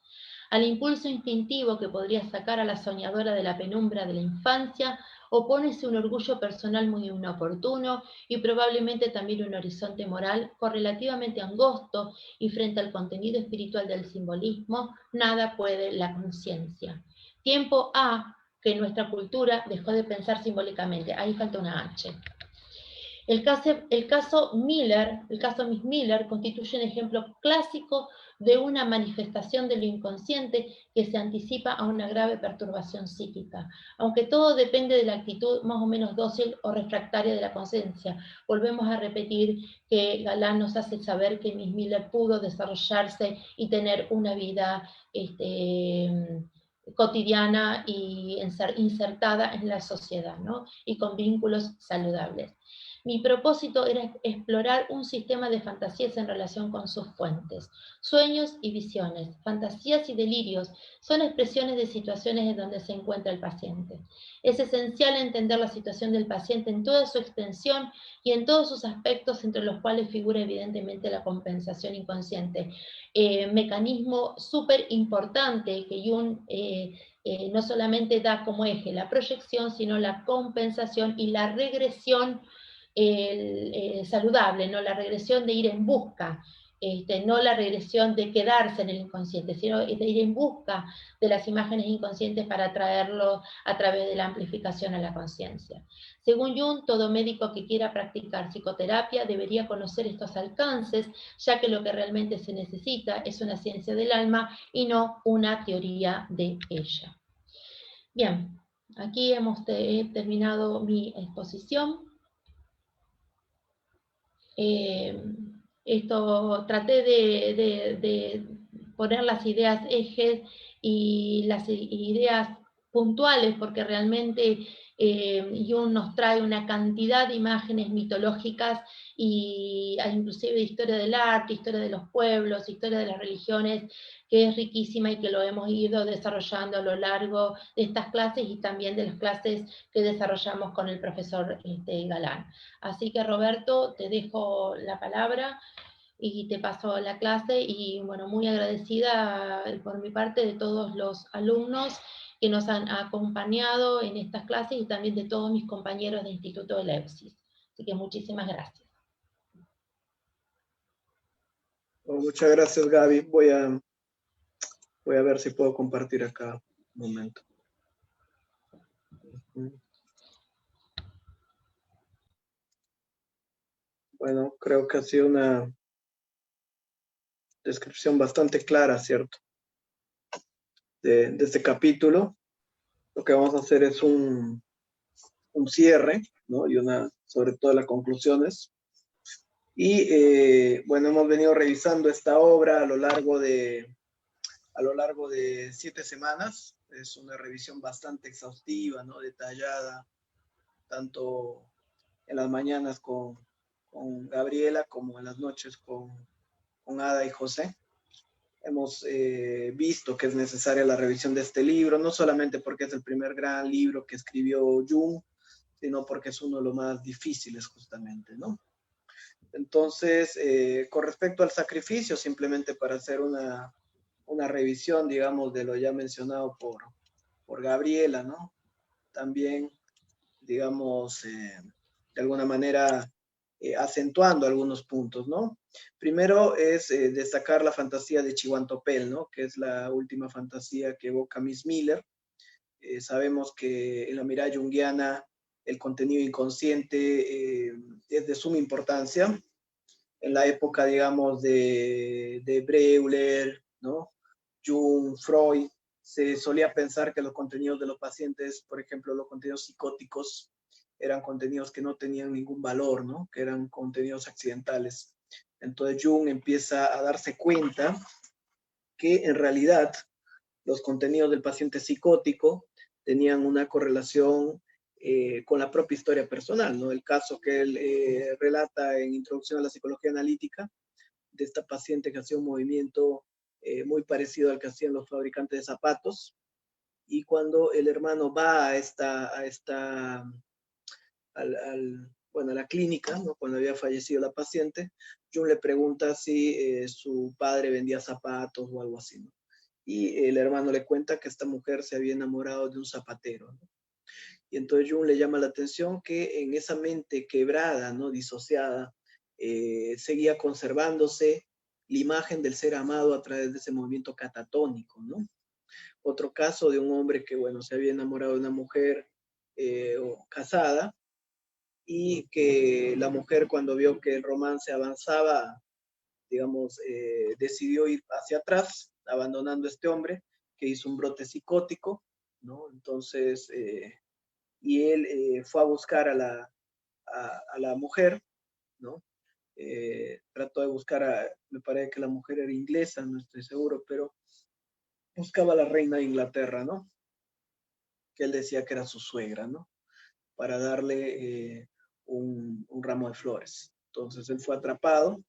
Al impulso instintivo que podría sacar a la soñadora de la penumbra de la infancia, opónese un orgullo personal muy inoportuno y probablemente también un horizonte moral correlativamente angosto, y frente al contenido espiritual del simbolismo, nada puede la conciencia. Tiempo ha que nuestra cultura dejó de pensar simbólicamente. Ahí falta una H. El caso Miss Miller constituye un ejemplo clásico de una manifestación de lo inconsciente que se anticipa a una grave perturbación psíquica, aunque todo depende de la actitud más o menos dócil o refractaria de la conciencia. Volvemos a repetir que Galán nos hace saber que Miss Miller pudo desarrollarse y tener una vida cotidiana y insertada en la sociedad, ¿no? Y con vínculos saludables. Mi propósito era explorar un sistema de fantasías en relación con sus fuentes. Sueños y visiones, fantasías y delirios son expresiones de situaciones en donde se encuentra el paciente. Es esencial entender la situación del paciente en toda su extensión y en todos sus aspectos, entre los cuales figura evidentemente la compensación inconsciente. Mecanismo súper importante que Jung no solamente da como eje la proyección, sino la compensación y la regresión saludable, ¿no? La regresión de ir en busca, no la regresión de quedarse en el inconsciente, sino de ir en busca de las imágenes inconscientes para traerlo a través de la amplificación a la conciencia. Según Jung, todo médico que quiera practicar psicoterapia debería conocer estos alcances, ya que lo que realmente se necesita es una ciencia del alma y no una teoría de ella. Bien, aquí hemos terminado mi exposición. Traté de poner las ideas ejes y las ideas puntuales, porque realmente Jung nos trae una cantidad de imágenes mitológicas y inclusive de historia del arte, historia de los pueblos, historia de las religiones, que es riquísima y que lo hemos ido desarrollando a lo largo de estas clases y también de las clases que desarrollamos con el profesor Galán. Así que Roberto, te dejo la palabra y te paso la clase, y bueno, muy agradecida por mi parte de todos los alumnos que nos han acompañado en estas clases y también de todos mis compañeros de Instituto de Eleusis. Así que muchísimas gracias. Bueno, muchas gracias, Gaby. Voy a ver si puedo compartir acá un momento. Bueno, creo que ha sido una descripción bastante clara, ¿cierto? De este capítulo. Lo que vamos a hacer es un cierre, ¿no? Y sobre todo las conclusiones. Y bueno, hemos venido revisando esta obra a lo largo de 7 semanas. Es una revisión bastante exhaustiva, ¿no? Detallada, tanto en las mañanas con Gabriela como en las noches con Ada y José. Hemos visto que es necesaria la revisión de este libro, no solamente porque es el primer gran libro que escribió Jung, sino porque es uno de los más difíciles justamente, ¿no? Entonces, con respecto al sacrificio, simplemente para hacer una revisión, digamos, de lo ya mencionado por Gabriela, ¿no? También, digamos, de alguna manera acentuando algunos puntos, ¿no? Primero es destacar la fantasía de Chihuantopel, ¿no? Que es la última fantasía que evoca Miss Miller. Sabemos que en la mirada junguiana el contenido inconsciente es de suma importancia. En la época, digamos, de Breuer, ¿no? Jung, Freud, se solía pensar que los contenidos de los pacientes, por ejemplo, los contenidos psicóticos, eran contenidos que no tenían ningún valor, ¿no? Que eran contenidos accidentales. Entonces Jung empieza a darse cuenta que en realidad los contenidos del paciente psicótico tenían una correlación con la propia historia personal, ¿no? El caso que él relata en Introducción a la Psicología Analítica, de esta paciente que hacía un movimiento muy parecido al que hacían los fabricantes de zapatos, y cuando el hermano va a la clínica, ¿no? Cuando había fallecido la paciente, Jung le pregunta si su padre vendía zapatos o algo así, ¿no? Y el hermano le cuenta que esta mujer se había enamorado de un zapatero, ¿no? Y entonces Jung le llama la atención que en esa mente quebrada, ¿no? Disociada, seguía conservándose la imagen del ser amado a través de ese movimiento catatónico, ¿no? Otro caso de un hombre que, bueno, se había enamorado de una mujer casada, y que la mujer, cuando vio que el romance avanzaba, digamos, decidió ir hacia atrás, abandonando a este hombre, que hizo un brote psicótico, ¿no? Entonces, y él fue a buscar a la mujer, ¿no? Trató de buscar me parece que la mujer era inglesa, no estoy seguro, pero buscaba a la reina de Inglaterra, ¿no? Que él decía que era su suegra, ¿no? Para darle un ramo de flores. Entonces él fue atrapado,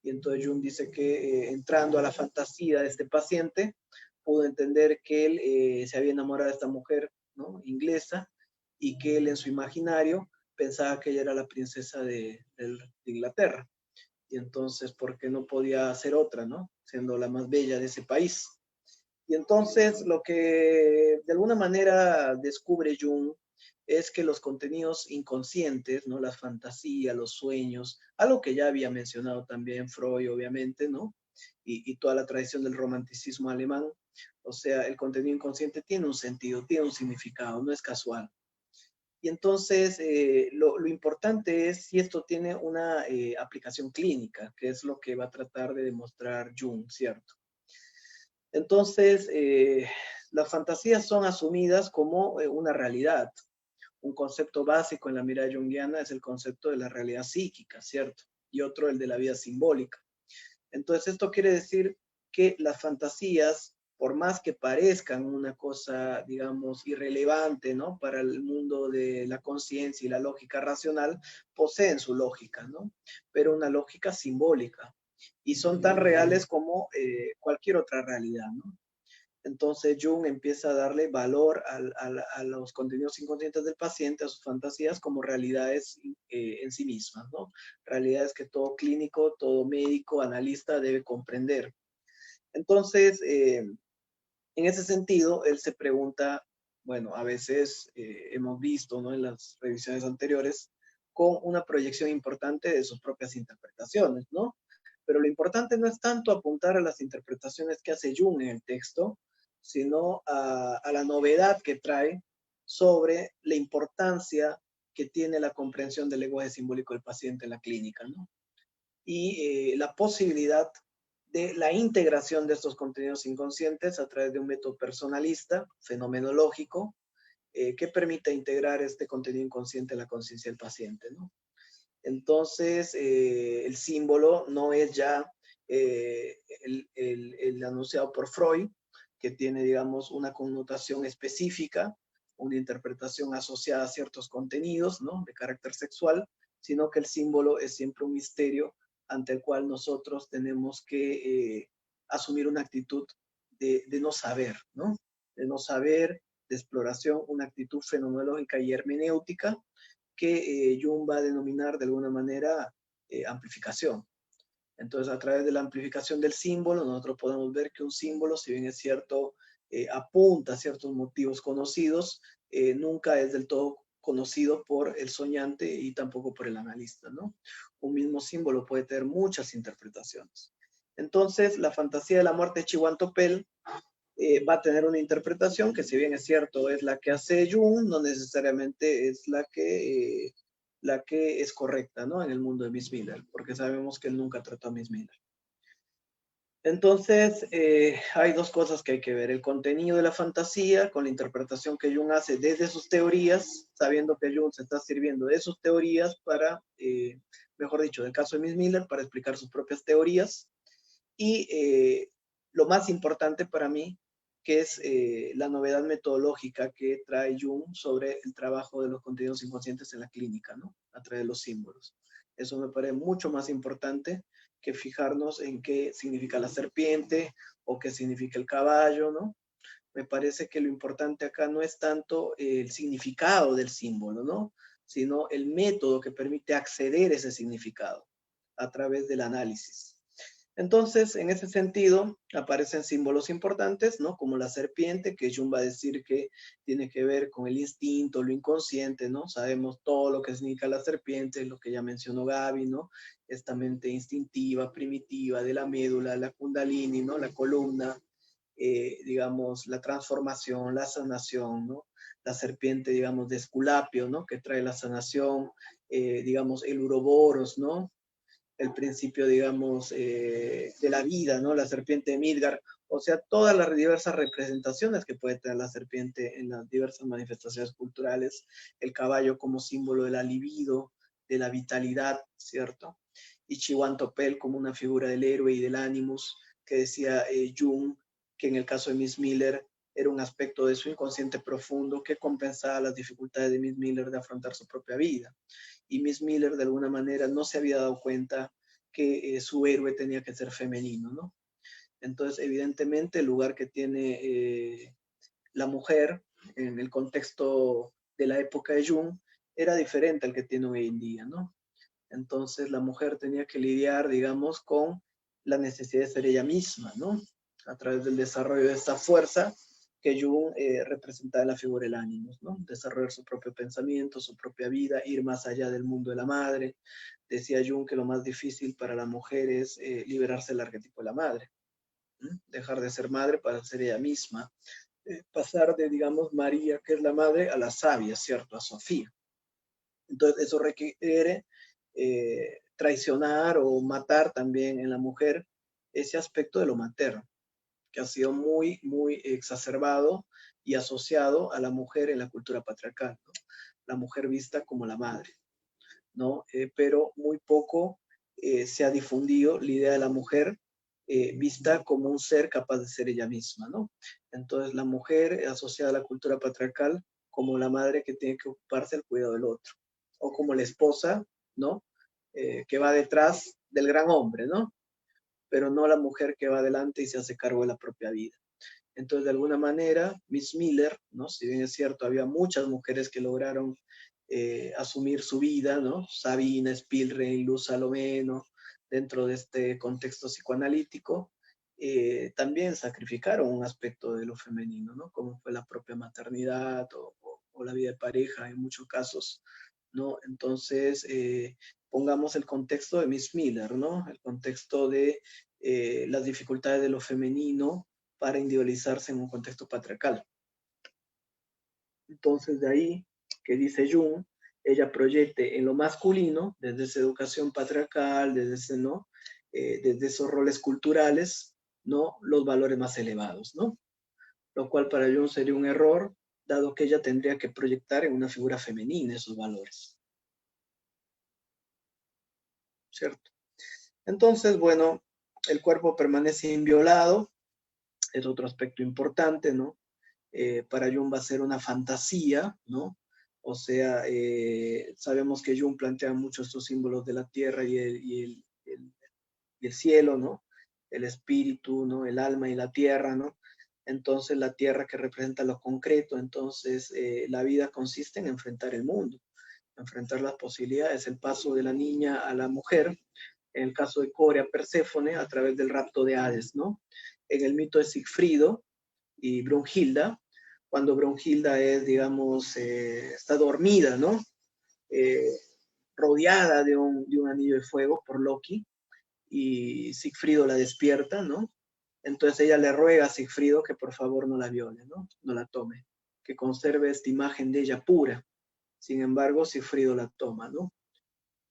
y entonces Jung dice que entrando a la fantasía de este paciente, pudo entender que él se había enamorado de esta mujer, ¿no? Inglesa, y que él en su imaginario pensaba que ella era la princesa de Inglaterra. Y entonces, ¿por qué no podía ser otra, ¿no? Siendo la más bella de ese país. Y entonces lo que de alguna manera descubre Jung es que los contenidos inconscientes, ¿no? Las fantasías, los sueños, algo que ya había mencionado también Freud, obviamente, ¿no? Y toda la tradición del romanticismo alemán. O sea, el contenido inconsciente tiene un sentido, tiene un significado, no es casual. Y entonces lo importante es si esto tiene una aplicación clínica, que es lo que va a tratar de demostrar Jung, ¿cierto? Entonces, las fantasías son asumidas como una realidad. Un concepto básico en la mirada junguiana es el concepto de la realidad psíquica, ¿cierto? Y otro el de la vida simbólica. Entonces, esto quiere decir que las fantasías, por más que parezcan una cosa, digamos, irrelevante, ¿no? Para el mundo de la conciencia y la lógica racional, poseen su lógica, ¿no? Pero una lógica simbólica. Y son tan reales como cualquier otra realidad, ¿no? Entonces Jung empieza a darle valor a los contenidos inconscientes del paciente, a sus fantasías como realidades en sí mismas, ¿no? Realidades que todo clínico, todo médico, analista debe comprender. Entonces, en ese sentido, él se pregunta, bueno, a veces hemos visto, ¿no?, en las revisiones anteriores, con una proyección importante de sus propias interpretaciones, ¿no? Pero lo importante no es tanto apuntar a las interpretaciones que hace Jung en el texto, sino a la novedad que trae sobre la importancia que tiene la comprensión del lenguaje simbólico del paciente en la clínica, ¿no? Y la posibilidad de la integración de estos contenidos inconscientes a través de un método personalista, fenomenológico, que permita integrar este contenido inconsciente en la conciencia del paciente, ¿no? Entonces, el símbolo no es ya el anunciado por Freud, que tiene, digamos, una connotación específica, una interpretación asociada a ciertos contenidos, ¿no?, de carácter sexual, sino que el símbolo es siempre un misterio ante el cual nosotros tenemos que asumir una actitud de no saber, ¿no? De no saber, de exploración, una actitud fenomenológica y hermenéutica que Jung va a denominar de alguna manera amplificación. Entonces, a través de la amplificación del símbolo, nosotros podemos ver que un símbolo, si bien es cierto, apunta a ciertos motivos conocidos, nunca es del todo conocido por el soñante y tampoco por el analista, ¿no? Un mismo símbolo puede tener muchas interpretaciones. Entonces, la fantasía de la muerte de Chihuantopel va a tener una interpretación que, si bien es cierto, es la que hace Jung, no necesariamente es la que es correcta, ¿no?, en el mundo de Miss Miller, porque sabemos que él nunca trató a Miss Miller. Entonces, hay dos cosas que hay que ver: el contenido de la fantasía con la interpretación que Jung hace desde sus teorías, sabiendo que Jung se está sirviendo de sus teorías para, mejor dicho, del caso de Miss Miller, para explicar sus propias teorías. Y lo más importante para mí, que es la novedad metodológica que trae Jung sobre el trabajo de los contenidos inconscientes en la clínica, ¿no?, a través de los símbolos. Eso me parece mucho más importante que fijarnos en qué significa la serpiente o qué significa el caballo, ¿no? Me parece que lo importante acá no es tanto el significado del símbolo, ¿no?, sino el método que permite acceder a ese significado a través del análisis. Entonces, en ese sentido, aparecen símbolos importantes, ¿no?, como la serpiente, que Jung va a decir que tiene que ver con el instinto, lo inconsciente, ¿no? Sabemos todo lo que significa la serpiente, lo que ya mencionó Gaby, ¿no? Esta mente instintiva, primitiva, de la médula, la kundalini, ¿no?, la columna, digamos, la transformación, la sanación, ¿no? La serpiente, digamos, de Esculapio, ¿no?, que trae la sanación, digamos, el uroboros, ¿no?, el principio, digamos, de la vida, ¿no?, la serpiente de Midgard, o sea, todas las diversas representaciones que puede tener la serpiente en las diversas manifestaciones culturales, el caballo como símbolo de la libido, de la vitalidad, ¿cierto? Y Chihuantopel como una figura del héroe y del animus, que decía Jung, que en el caso de Miss Miller era un aspecto de su inconsciente profundo que compensaba las dificultades de Miss Miller de afrontar su propia vida. Y Miss Miller de alguna manera no se había dado cuenta que su héroe tenía que ser femenino, ¿no? Entonces, evidentemente, el lugar que tiene la mujer en el contexto de la época de Jung era diferente al que tiene hoy en día, ¿no? Entonces, la mujer tenía que lidiar, digamos, con la necesidad de ser ella misma, ¿no?, a través del desarrollo de esta fuerza que Jung representaba en la figura del ánimo, ¿no? Desarrollar su propio pensamiento, su propia vida, ir más allá del mundo de la madre. Decía Jung que lo más difícil para la mujer es liberarse del arquetipo de la madre, ¿no?, dejar de ser madre para ser ella misma, pasar de, digamos, María, que es la madre, a la sabia, ¿cierto?, a Sofía. Entonces, eso requiere traicionar o matar también en la mujer ese aspecto de lo materno, que ha sido muy, muy exacerbado y asociado a la mujer en la cultura patriarcal, ¿no? La mujer vista como la madre, ¿no? Pero muy poco se ha difundido la idea de la mujer vista como un ser capaz de ser ella misma, ¿no? Entonces, la mujer asociada a la cultura patriarcal como la madre que tiene que ocuparse del cuidado del otro, o como la esposa, ¿no?, que va detrás del gran hombre, ¿no?, pero no la mujer que va adelante y se hace cargo de la propia vida. Entonces, de alguna manera, Miss Miller, ¿no? Si bien es cierto, había muchas mujeres que lograron asumir su vida, ¿no? Sabina, Spielrein, Luz Salomé, dentro de este contexto psicoanalítico, también sacrificaron un aspecto de lo femenino, ¿no? Como fue la propia maternidad o la vida de pareja en muchos casos, ¿no? Entonces, pongamos el contexto de Miss Miller, ¿no? El contexto de las dificultades de lo femenino para individualizarse en un contexto patriarcal. Entonces, de ahí que dice Jung, ella proyecte en lo masculino, desde esa educación patriarcal, desde ese, ¿no? Desde esos roles culturales, ¿no? Los valores más elevados, ¿no? Lo cual para Jung sería un error, dado que ella tendría que proyectar en una figura femenina esos valores, ¿cierto? Entonces, bueno, el cuerpo permanece inviolado, es otro aspecto importante, ¿no? Para Jung va a ser una fantasía, ¿no? O sea, sabemos que Jung plantea mucho estos símbolos de la tierra y el cielo, ¿no? El espíritu, ¿no? El alma y la tierra, ¿no? Entonces la tierra que representa lo concreto, entonces la vida consiste en enfrentar el mundo, enfrentar las posibilidades, el paso de la niña a la mujer, en el caso de Corea, Perséfone, a través del rapto de Hades, ¿no? En el mito de Sigfrido y Brunhilda, cuando Brunhilda es, digamos, está dormida, ¿no? Eh, rodeada de un anillo de fuego por Loki, y Sigfrido la despierta, ¿no? Entonces ella le ruega a Sigfrido que por favor no la viole, ¿no? No la tome, que conserve esta imagen de ella pura. Sin embargo, Sigfrido la toma, ¿no?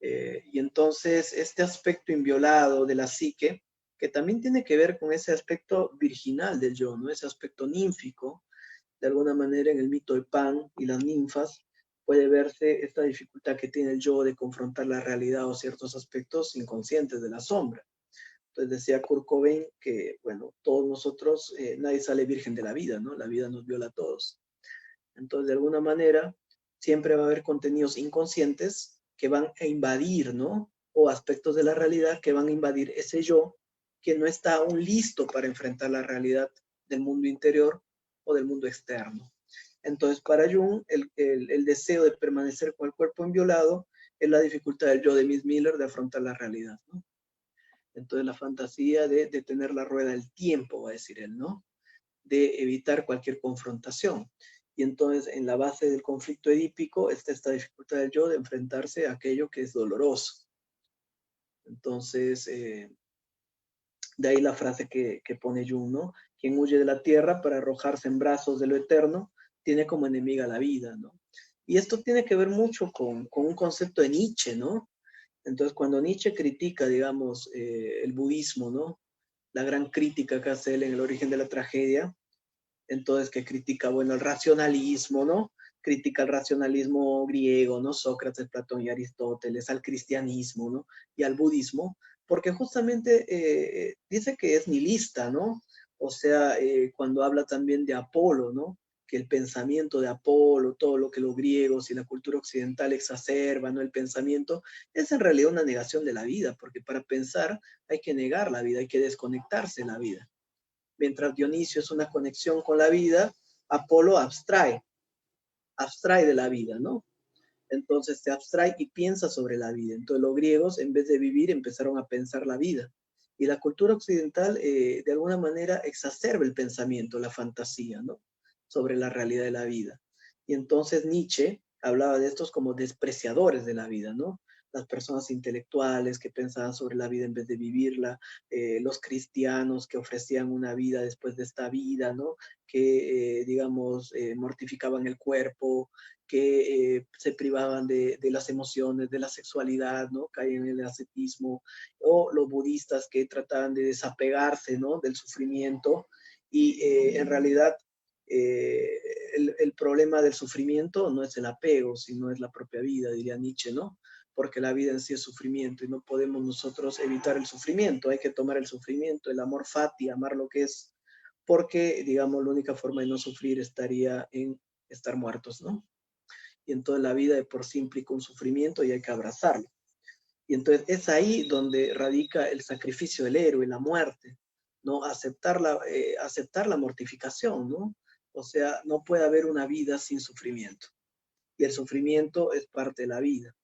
Y entonces este aspecto inviolado de la psique, que también tiene que ver con ese aspecto virginal del yo, ¿no? Ese aspecto ninfico, de alguna manera en el mito de Pan y las ninfas, puede verse esta dificultad que tiene el yo de confrontar la realidad o ciertos aspectos inconscientes de la sombra. Entonces decía Kurt Cobain que, bueno, todos nosotros, nadie sale virgen de la vida, ¿no? La vida nos viola a todos. Entonces, de alguna manera, siempre va a haber contenidos inconscientes que van a invadir, ¿no? O aspectos de la realidad que van a invadir ese yo que no está aún listo para enfrentar la realidad del mundo interior o del mundo externo. Entonces, para Jung, el deseo de permanecer con el cuerpo inviolado es la dificultad del yo de Miss Miller de afrontar la realidad, ¿no? Entonces, la fantasía de detener la rueda del tiempo, va a decir él, ¿no? De evitar cualquier confrontación. Y entonces, en la base del conflicto edípico está esta dificultad del yo de enfrentarse a aquello que es doloroso. Entonces, de ahí la frase que pone Jung, ¿no? Quien huye de la tierra para arrojarse en brazos de lo eterno, tiene como enemiga la vida, ¿no? Y esto tiene que ver mucho con un concepto de Nietzsche, ¿no? Entonces, cuando Nietzsche critica, digamos, el budismo, ¿no? La gran crítica que hace él en El origen de la tragedia, entonces que critica, bueno, el racionalismo, ¿no? Critica el racionalismo griego, ¿no? Sócrates, Platón y Aristóteles, al cristianismo, ¿no? Y al budismo, porque justamente dice que es nihilista, ¿no? O sea, cuando habla también de Apolo, ¿no? Que el pensamiento de Apolo, todo lo que los griegos y la cultura occidental exacerban, ¿no? El pensamiento es en realidad una negación de la vida, porque para pensar hay que negar la vida, hay que desconectarse de la vida. Mientras Dionisio es una conexión con la vida, Apolo abstrae de la vida, ¿no? Entonces se abstrae y piensa sobre la vida. Entonces los griegos, en vez de vivir, empezaron a pensar la vida. Y la cultura occidental, de alguna manera, exacerba el pensamiento, la fantasía, ¿no? Sobre la realidad de la vida. Y entonces Nietzsche hablaba de estos como despreciadores de la vida, ¿no? Las personas intelectuales que pensaban sobre la vida en vez de vivirla, los cristianos que ofrecían una vida después de esta vida, ¿no? Que, digamos, mortificaban el cuerpo, que se privaban de las emociones, de la sexualidad, ¿no? Caían en el ascetismo, o los budistas que trataban de desapegarse, ¿no? Del sufrimiento, y en realidad eh, el problema del sufrimiento no es el apego, sino es la propia vida, diría Nietzsche, ¿no? Porque la vida en sí es sufrimiento y no podemos nosotros evitar el sufrimiento, hay que tomar el sufrimiento, el amor fati, amar lo que es, porque, digamos, la única forma de no sufrir estaría en estar muertos, ¿no? Y entonces la vida de por sí implica un sufrimiento y hay que abrazarlo. Y entonces es ahí donde radica el sacrificio del héroe, la muerte, ¿no? Aceptar la mortificación, ¿no? O sea, no puede haber una vida sin sufrimiento. Y el sufrimiento es parte de la vida.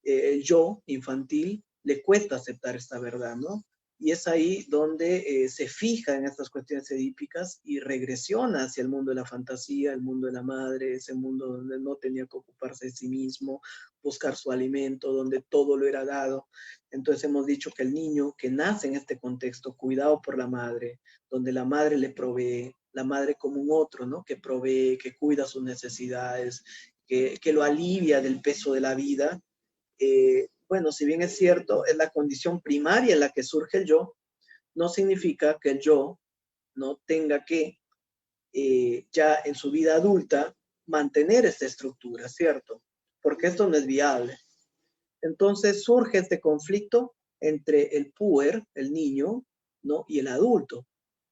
El yo infantil le cuesta aceptar esta verdad, ¿no? Y es ahí donde se fija en estas cuestiones edípicas y regresiona hacia el mundo de la fantasía, el mundo de la madre, ese mundo donde no tenía que ocuparse de sí mismo, buscar su alimento, donde todo lo era dado. Entonces hemos dicho que el niño que nace en este contexto, cuidado por la madre, donde la madre le provee, la madre como un otro, ¿no? Que provee, que cuida sus necesidades, que lo alivia del peso de la vida. Bueno, si bien es cierto, es la condición primaria en la que surge el yo, no significa que el yo no tenga que ya en su vida adulta mantener esta estructura, ¿cierto? Porque esto no es viable. Entonces surge este conflicto entre el puer, el niño, ¿no? Y el adulto.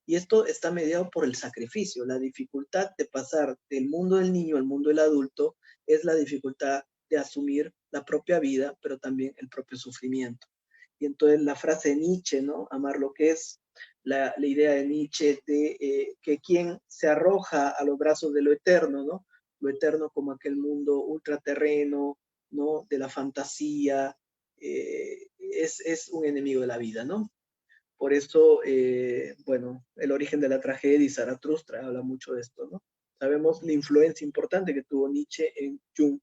Y esto está mediado por el sacrificio. La dificultad de pasar del mundo del niño al mundo del adulto es la dificultad de asumir la propia vida, pero también el propio sufrimiento. Y entonces la frase de Nietzsche, ¿no? Amar lo que es, la idea de Nietzsche de que quien se arroja a los brazos de lo eterno, ¿no? Lo eterno como aquel mundo ultraterreno, ¿no? De la fantasía, es un enemigo de la vida, ¿no? Por eso, bueno, el origen de la tragedia y Zaratustra habla mucho de esto, ¿no? Sabemos la influencia importante que tuvo Nietzsche en Jung.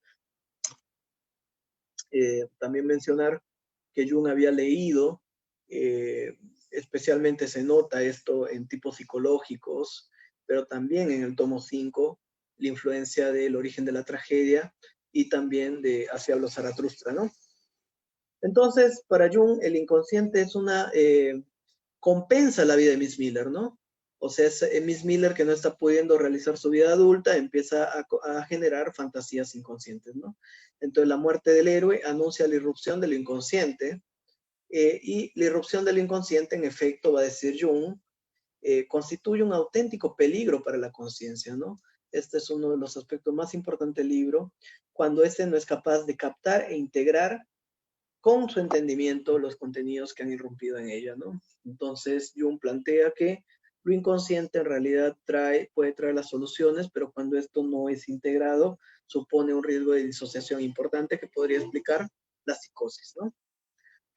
También mencionar que Jung había leído, especialmente se nota esto en tipos psicológicos, pero también en el tomo 5, la influencia del origen de la tragedia y también de Así habló Zaratustra, ¿no? Entonces, para Jung, el inconsciente es una compensa la vida de Miss Miller, ¿no? O sea, es Miss Miller que no está pudiendo realizar su vida adulta, empieza a generar fantasías inconscientes, ¿no? Entonces la muerte del héroe anuncia la irrupción de lo inconsciente, y la irrupción del inconsciente, en efecto, va a decir Jung, constituye un auténtico peligro para la conciencia, ¿no? Este es uno de los aspectos más importantes del libro, cuando este no es capaz de captar e integrar con su entendimiento los contenidos que han irrumpido en ella, ¿no? Entonces, Jung plantea que lo inconsciente en realidad puede traer las soluciones, pero cuando esto no es integrado, supone un riesgo de disociación importante que podría explicar la psicosis, ¿no?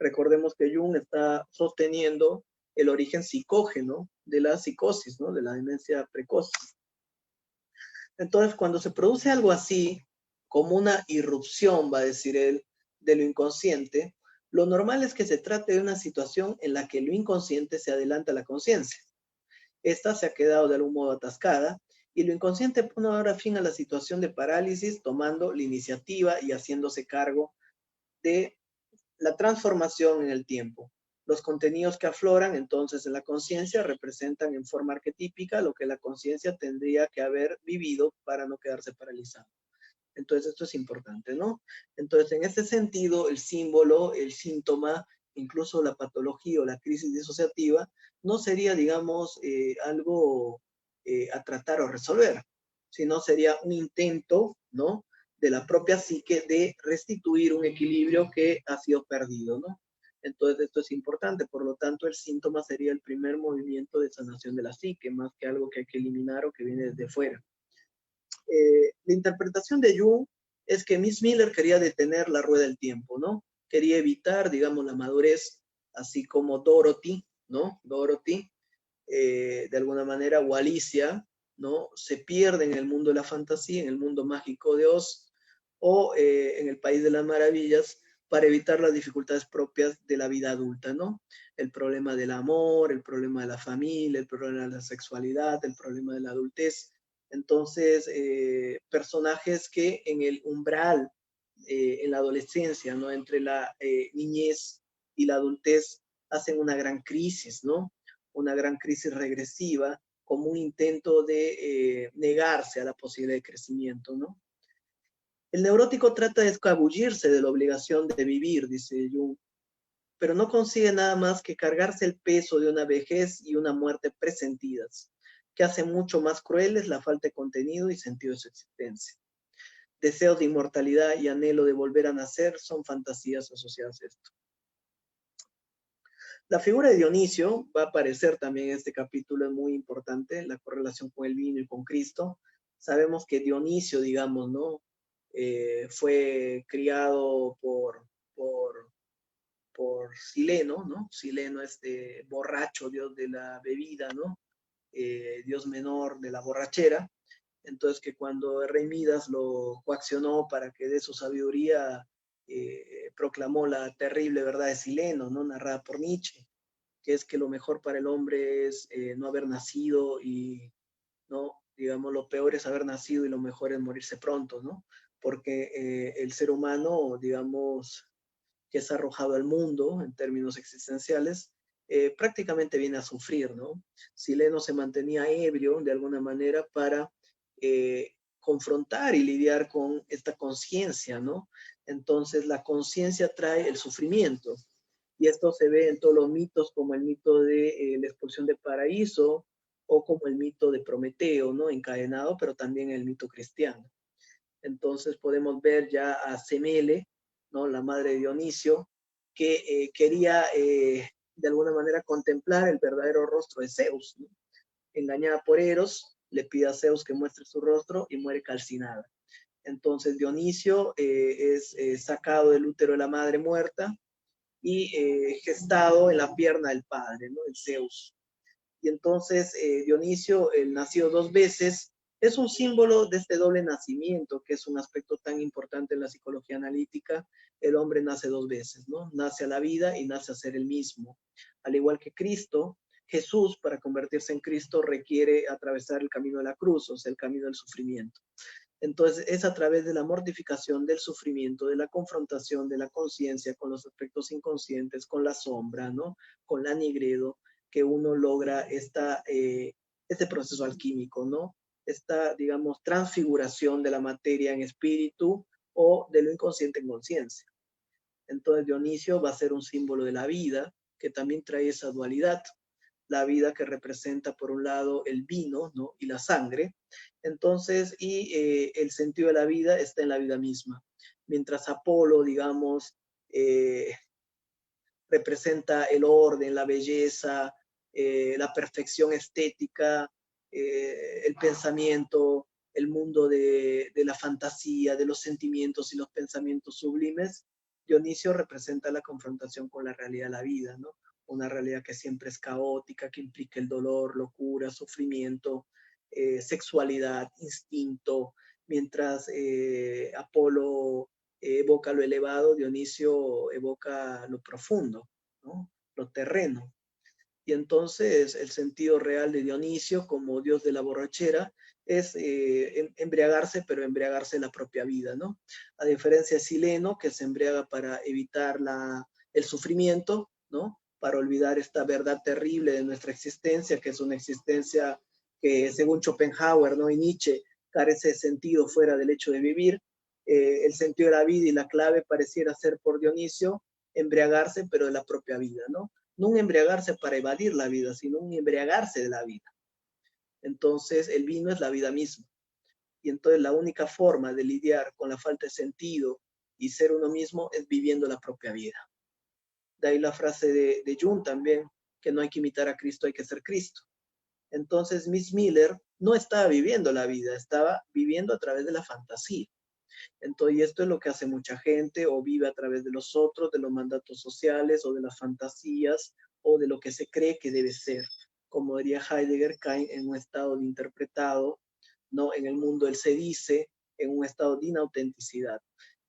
Recordemos que Jung está sosteniendo el origen psicógeno de la psicosis, ¿no? De la demencia precoz. Entonces, cuando se produce algo así, como una irrupción, va a decir él, de lo inconsciente, lo normal es que se trate de una situación en la que lo inconsciente se adelanta a la conciencia. Esta se ha quedado de algún modo atascada y lo inconsciente pone ahora fin a la situación de parálisis, tomando la iniciativa y haciéndose cargo de la transformación en el tiempo. Los contenidos que afloran entonces en la conciencia representan en forma arquetípica lo que la conciencia tendría que haber vivido para no quedarse paralizada. Entonces esto es importante, ¿no? Entonces en este sentido el símbolo, el síntoma, incluso la patología o la crisis disociativa no sería, digamos, algo a tratar o resolver, sino sería un intento, ¿no? De la propia psique de restituir un equilibrio que ha sido perdido, ¿no? Entonces esto es importante, por lo tanto el síntoma sería el primer movimiento de sanación de la psique, más que algo que hay que eliminar o que viene desde fuera. La interpretación de Jung es que Miss Miller quería detener la rueda del tiempo, ¿no? Quería evitar, digamos, la madurez, así como Dorothy, ¿no? Dorothy, de alguna manera, o Alicia, ¿no? Se pierde en el mundo de la fantasía, en el mundo mágico de Oz, o en el País de las Maravillas, para evitar las dificultades propias de la vida adulta, ¿no? El problema del amor, el problema de la familia, el problema de la sexualidad, el problema de la adultez. Entonces, personajes que en el umbral, en la adolescencia, ¿no? Entre la niñez y la adultez, hacen una gran crisis, ¿no? Una gran crisis regresiva, como un intento de negarse a la posibilidad de crecimiento, ¿no? El neurótico trata de escabullirse de la obligación de vivir, dice Jung, pero no consigue nada más que cargarse el peso de una vejez y una muerte presentidas, que hacen mucho más crueles la falta de contenido y sentido de su existencia. Deseos de inmortalidad y anhelo de volver a nacer son fantasías asociadas a esto. La figura de Dionisio va a aparecer también en este capítulo, es muy importante, la correlación con el vino y con Cristo. Sabemos que Dionisio, digamos, ¿no? Fue criado por Sileno, ¿no? Sileno, este borracho, dios de la bebida, ¿no? Dios menor de la borrachera. Entonces, que cuando el rey Midas lo coaccionó para que dé su sabiduría, proclamó la terrible verdad de Sileno, ¿no? Narrada por Nietzsche, que es que lo mejor para el hombre es no haber nacido y, ¿no? Digamos, lo peor es haber nacido y lo mejor es morirse pronto, ¿no? Porque el ser humano, digamos, que es arrojado al mundo en términos existenciales, prácticamente viene a sufrir, ¿no? Sileno se mantenía ebrio de alguna manera para confrontar y lidiar con esta conciencia, ¿no? Entonces la conciencia trae el sufrimiento, y esto se ve en todos los mitos, como el mito de la expulsión del paraíso, o como el mito de Prometeo, ¿no? Encadenado, pero también el mito cristiano. Entonces podemos ver ya a Semele, ¿no? La madre de Dionisio, que quería de alguna manera contemplar el verdadero rostro de Zeus, ¿no? Engañada por Eros, le pide a Zeus que muestre su rostro y muere calcinada. Entonces Dionisio es sacado del útero de la madre muerta y gestado en la pierna del padre, ¿no? El Zeus. Y entonces Dionisio, el nacido dos veces, es un símbolo de este doble nacimiento, que es un aspecto tan importante en la psicología analítica. El hombre nace dos veces, ¿no? Nace a la vida y nace a ser el mismo. Al igual que Cristo, Jesús, para convertirse en Cristo, requiere atravesar el camino de la cruz, o sea, el camino del sufrimiento. Entonces es a través de la mortificación, del sufrimiento, de la confrontación de la conciencia con los aspectos inconscientes, con la sombra, ¿no? Con la nigredo, que uno logra este proceso alquímico, ¿no? Esta, digamos, transfiguración de la materia en espíritu o de lo inconsciente en conciencia. Entonces Dionisio va a ser un símbolo de la vida, que también trae esa dualidad, la vida que representa por un lado el vino, ¿no? Y la sangre. Entonces, el sentido de la vida está en la vida misma. Mientras Apolo, digamos, eh, representa el orden, la belleza, la perfección estética, el pensamiento, el mundo de la fantasía, de los sentimientos y los pensamientos sublimes. Dionisio representa la confrontación con la realidad de la vida, ¿no? Una realidad que siempre es caótica, que implica el dolor, locura, sufrimiento, sexualidad, instinto, mientras Apolo evoca lo elevado, Dionisio evoca lo profundo, ¿no? Lo terreno. Y entonces el sentido real de Dionisio como dios de la borrachera es embriagarse, pero embriagarse de la propia vida, ¿no? A diferencia de Sileno, que se embriaga para evitar el sufrimiento, ¿no? Para olvidar esta verdad terrible de nuestra existencia, que es una existencia que, según Schopenhauer, ¿no? Y Nietzsche, carece de sentido fuera del hecho de vivir. El sentido de la vida y la clave pareciera ser por Dionisio embriagarse, pero de la propia vida, ¿no? No un embriagarse para evadir la vida, sino un embriagarse de la vida. Entonces, el vino es la vida misma. Y entonces la única forma de lidiar con la falta de sentido y ser uno mismo es viviendo la propia vida. De ahí la frase de Jung también, que no hay que imitar a Cristo, hay que ser Cristo. Entonces, Miss Miller no estaba viviendo la vida, estaba viviendo a través de la fantasía. Entonces, y esto es lo que hace mucha gente, o vive a través de los otros, de los mandatos sociales, o de las fantasías, o de lo que se cree que debe ser. Como diría Heidegger, cae en un estado de interpretado, ¿no? En el mundo él se dice, en un estado de inautenticidad.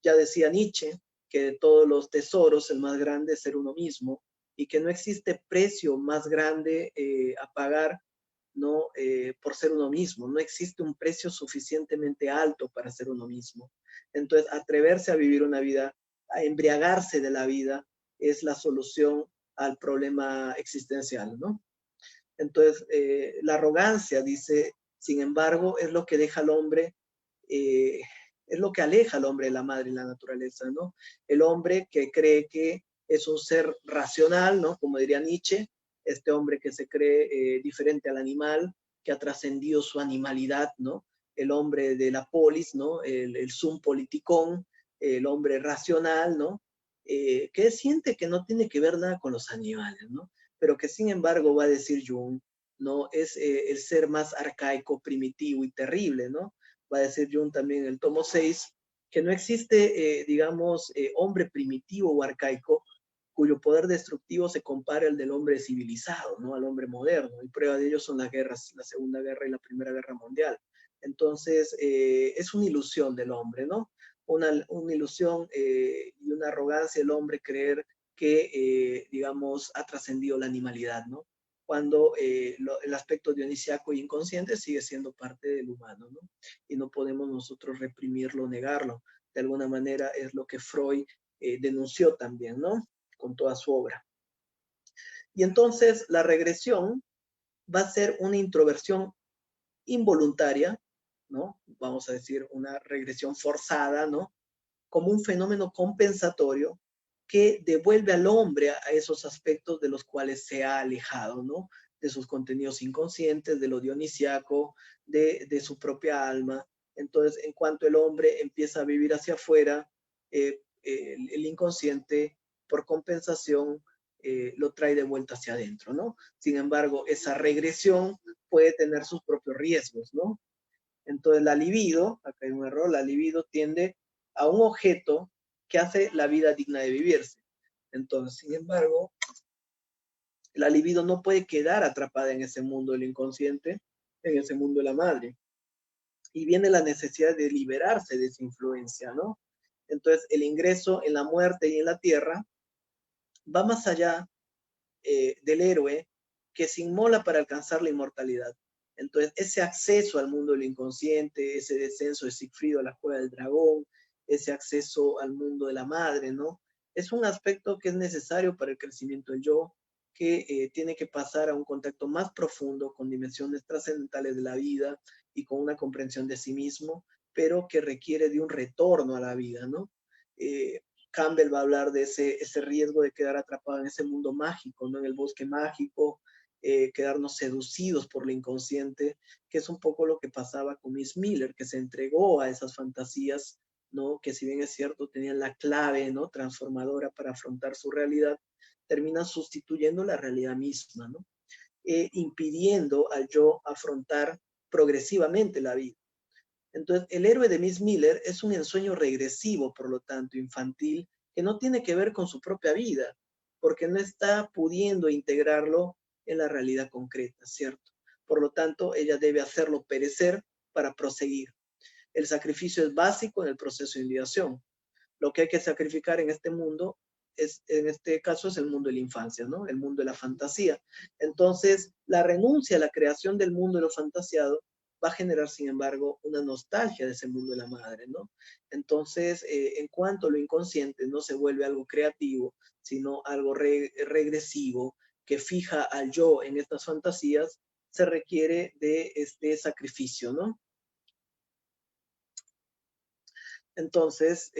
Ya decía Nietzsche que de todos los tesoros el más grande es ser uno mismo, y que no existe precio más grande a pagar, ¿no? Por ser uno mismo. No existe un precio suficientemente alto para ser uno mismo. Entonces, atreverse a vivir una vida, a embriagarse de la vida, es la solución al problema existencial, ¿no? Entonces, la arrogancia, dice, sin embargo, es lo que deja al hombre, es lo que aleja al hombre de la madre y la naturaleza, ¿no? El hombre que cree que es un ser racional, ¿no? Como diría Nietzsche, este hombre que se cree diferente al animal, que ha trascendido su animalidad, ¿no? El hombre de la polis, ¿no? El sum politicón, el hombre racional, ¿no? que él siente que no tiene que ver nada con los animales, ¿no? Pero que sin embargo va a decir Jung, ¿no? Es el ser más arcaico, primitivo y terrible, ¿no? Va a decir Jung también en el tomo 6 que no existe, digamos, hombre primitivo o arcaico cuyo poder destructivo se compare al del hombre civilizado, ¿no? Al hombre moderno. Y prueba de ello son las guerras, la Segunda Guerra y la Primera Guerra Mundial. Entonces, es una ilusión del hombre, ¿no? Una ilusión y una arrogancia del hombre creer que, digamos, ha trascendido la animalidad, ¿no? Cuando el aspecto dionisiaco e inconsciente sigue siendo parte del humano, ¿no? Y no podemos nosotros reprimirlo, negarlo. De alguna manera es lo que Freud denunció también, ¿no? Con toda su obra. Y entonces la regresión va a ser una introversión involuntaria, ¿no? Vamos a decir una regresión forzada, ¿no? Como un fenómeno compensatorio que devuelve al hombre a esos aspectos de los cuales se ha alejado, ¿no? De sus contenidos inconscientes, de lo dionisiaco, de su propia alma. Entonces, en cuanto el hombre empieza a vivir hacia afuera, el inconsciente, por compensación, lo trae de vuelta hacia adentro, ¿no? Sin embargo, esa regresión puede tener sus propios riesgos, ¿no? Entonces, la libido, acá hay un error, la libido tiende a un objeto que hace la vida digna de vivirse. Entonces, sin embargo, la libido no puede quedar atrapada en ese mundo del inconsciente, en ese mundo de la madre. Y viene la necesidad de liberarse de esa influencia, ¿no? Entonces, el ingreso en la muerte y en la tierra va más allá del héroe que se inmola para alcanzar la inmortalidad. Entonces, ese acceso al mundo del inconsciente, ese descenso de Siegfried a la cueva del dragón, ese acceso al mundo de la madre, ¿no? Es un aspecto que es necesario para el crecimiento del yo, que tiene que pasar a un contacto más profundo con dimensiones trascendentales de la vida y con una comprensión de sí mismo, pero que requiere de un retorno a la vida, ¿no? Campbell va a hablar de ese riesgo de quedar atrapado en ese mundo mágico, ¿no? En el bosque mágico, quedarnos seducidos por lo inconsciente, que es un poco lo que pasaba con Miss Miller, que se entregó a esas fantasías, ¿no? Que si bien es cierto, tenían la clave, ¿no? Transformadora para afrontar su realidad, terminan sustituyendo la realidad misma, ¿no? Impidiendo al yo afrontar progresivamente la vida. Entonces, el héroe de Miss Miller es un ensueño regresivo, por lo tanto, infantil, que no tiene que ver con su propia vida, porque no está pudiendo integrarlo en la realidad concreta, ¿cierto? Por lo tanto, ella debe hacerlo perecer para proseguir. El sacrificio es básico en el proceso de ideación. Lo que hay que sacrificar en este mundo en este caso es el mundo de la infancia, ¿no? El mundo de la fantasía. Entonces, la renuncia a la creación del mundo de lo fantasiado va a generar, sin embargo, una nostalgia de ese mundo de la madre, ¿no? Entonces, en cuanto a lo inconsciente, no se vuelve algo creativo, sino algo regresivo que fija al yo en estas fantasías, se requiere de este sacrificio, ¿no? Entonces,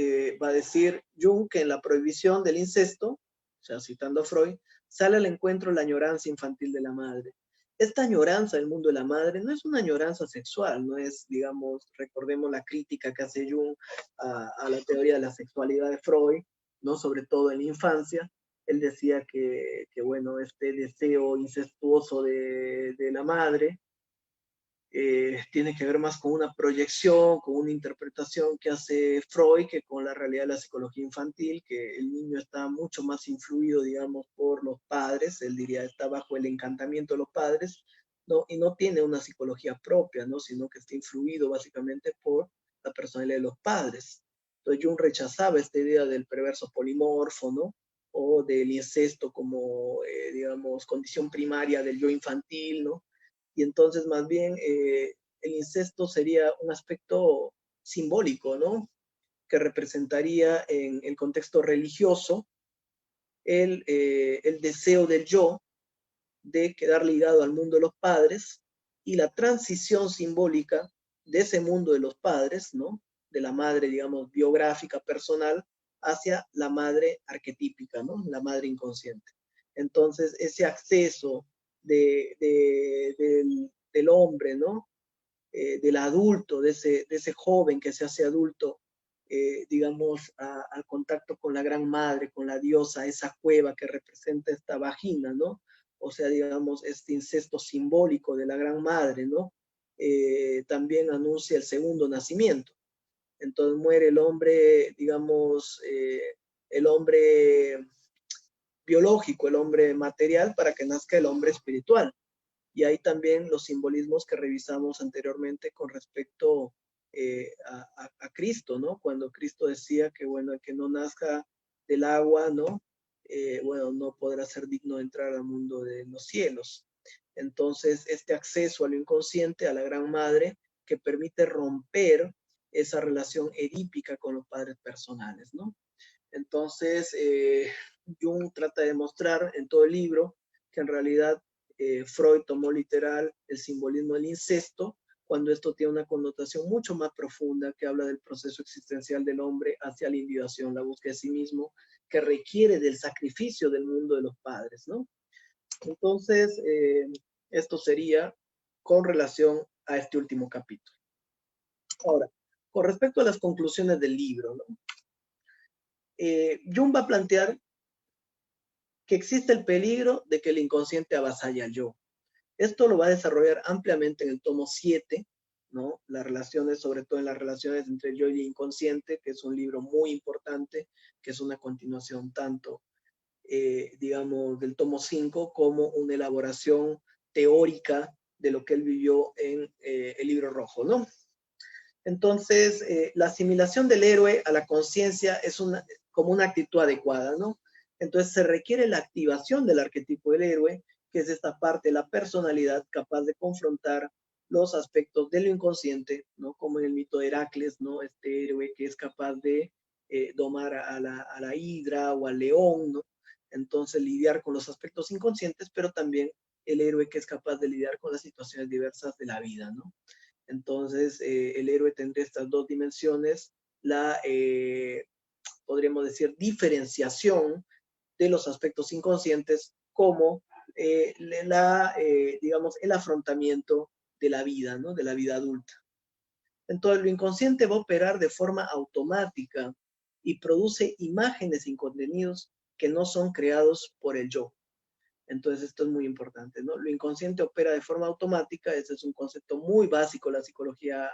va a decir Jung que en la prohibición del incesto, o sea, citando a Freud, sale al encuentro la añoranza infantil de la madre. Esta añoranza del mundo de la madre no es una añoranza sexual, no es, digamos, recordemos la crítica que hace Jung a la teoría de la sexualidad de Freud, ¿no? Sobre todo en la infancia. Él decía bueno, este deseo incestuoso de la madre, tiene que ver más con una proyección, con una interpretación que hace Freud que con la realidad de la psicología infantil, que el niño está mucho más influido, digamos, por los padres, él diría, está bajo el encantamiento de los padres, ¿no? Y no tiene una psicología propia, ¿no? Sino que está influido básicamente por la personalidad de los padres. Entonces Jung rechazaba esta idea del perverso polimorfo, ¿no? O del incesto como, digamos, condición primaria del yo infantil, ¿no? Y entonces más bien el incesto sería un aspecto simbólico, ¿no? Que representaría en el contexto religioso el deseo del yo de quedar ligado al mundo de los padres y la transición simbólica de ese mundo de los padres, ¿no? De la madre, digamos, biográfica, personal, hacia la madre arquetípica, ¿no? La madre inconsciente. Entonces, ese acceso del hombre, ¿no? Del adulto, de ese joven que se hace adulto digamos, al contacto con la gran madre, con la diosa, esa cueva que representa esta vagina, ¿no? O sea, digamos, este incesto simbólico de la gran madre, ¿no? También anuncia el segundo nacimiento. Entonces muere el hombre, digamos, el hombre biológico, el hombre material, para que nazca el hombre espiritual. Y hay también los simbolismos que revisamos anteriormente con respecto a Cristo, ¿no? Cuando Cristo decía que, bueno, el que no nazca del agua, ¿no? Bueno, no podrá ser digno de entrar al mundo de los cielos. Entonces, este acceso a lo inconsciente, a la gran madre, que permite romper esa relación edípica con los padres personales, ¿no? Entonces, Jung trata de mostrar en todo el libro que en realidad Freud tomó literal el simbolismo del incesto, cuando esto tiene una connotación mucho más profunda que habla del proceso existencial del hombre hacia la individuación, la búsqueda de sí mismo, que requiere del sacrificio del mundo de los padres, ¿no? Entonces, esto sería con relación a este último capítulo. Ahora, con respecto a las conclusiones del libro, ¿no? Jung va a plantear que existe el peligro de que el inconsciente avasalle al yo. Esto lo va a desarrollar ampliamente en el tomo 7, ¿no? Las relaciones, sobre todo en las relaciones entre el yo y el inconsciente, que es un libro muy importante, que es una continuación tanto, digamos, del tomo 5 como una elaboración teórica de lo que él vivió en el libro rojo, ¿no? Entonces, la asimilación del héroe a la conciencia es como una actitud adecuada, ¿no? Entonces, se requiere la activación del arquetipo del héroe, que es esta parte de la personalidad capaz de confrontar los aspectos de lo inconsciente, ¿no? Como en el mito de Heracles, ¿no? Este héroe que es capaz de domar a la hidra o al león, ¿no? Entonces, lidiar con los aspectos inconscientes, pero también el héroe que es capaz de lidiar con las situaciones diversas de la vida, ¿no? Entonces, el héroe tendría estas dos dimensiones, la, podríamos decir, diferenciación de los aspectos inconscientes como digamos, el afrontamiento de la vida, ¿no? De la vida adulta. Entonces, lo inconsciente va a operar de forma automática y produce imágenes y contenidos que no son creados por el yo. Entonces, esto es muy importante, ¿no? Lo inconsciente opera de forma automática, ese es un concepto muy básico de la psicología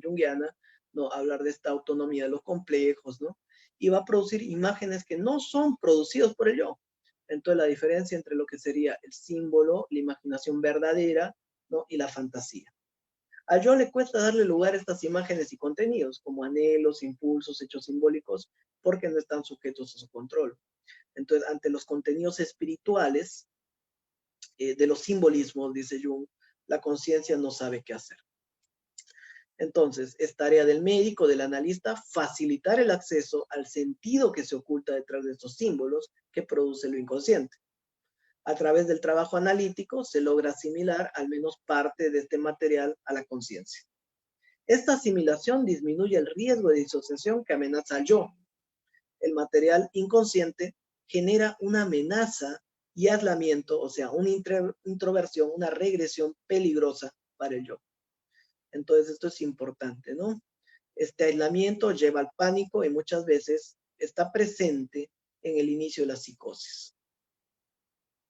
junguiana, ¿no? Hablar de esta autonomía de los complejos, ¿no? Y va a producir imágenes que no son producidos por el yo. Entonces, la diferencia entre lo que sería el símbolo, la imaginación verdadera, ¿no? Y la fantasía. Al yo le cuesta darle lugar a estas imágenes y contenidos, como anhelos, impulsos, hechos simbólicos, porque no están sujetos a su control. Entonces, ante los contenidos espirituales, de los simbolismos, dice Jung, la conciencia no sabe qué hacer. Entonces, es tarea del médico, del analista, facilitar el acceso al sentido que se oculta detrás de estos símbolos que produce lo inconsciente. A través del trabajo analítico se logra asimilar al menos parte de este material a la conciencia. Esta asimilación disminuye el riesgo de disociación que amenaza al yo. El material inconsciente genera una amenaza y aislamiento, o sea, una introversión, una regresión peligrosa para el yo. Entonces, esto es importante, ¿no? Este aislamiento lleva al pánico y muchas veces está presente en el inicio de la psicosis.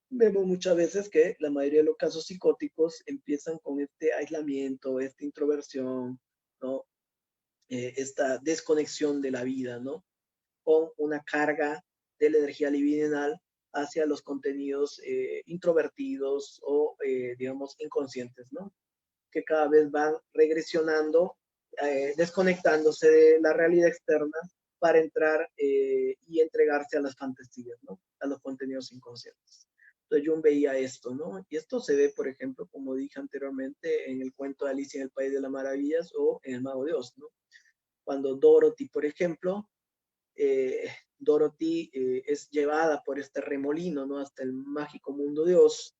Vemos muchas veces que la mayoría de los casos psicóticos empiezan con este aislamiento, esta introversión, ¿no? Esta desconexión de la vida, ¿no? Con una carga de la energía libidinal hacia los contenidos introvertidos o, digamos, inconscientes, ¿no? Que cada vez van regresionando, desconectándose de la realidad externa para entrar y entregarse a las fantasías, ¿no? A los contenidos inconscientes. Entonces Jung veía esto, ¿no? Y esto se ve, por ejemplo, como dije anteriormente, en el cuento de Alicia en el País de las Maravillas o en El Mago de Oz, ¿no? Cuando Dorothy, por ejemplo, Dorothy es llevada por este remolino, ¿no? Hasta el mágico mundo de Oz,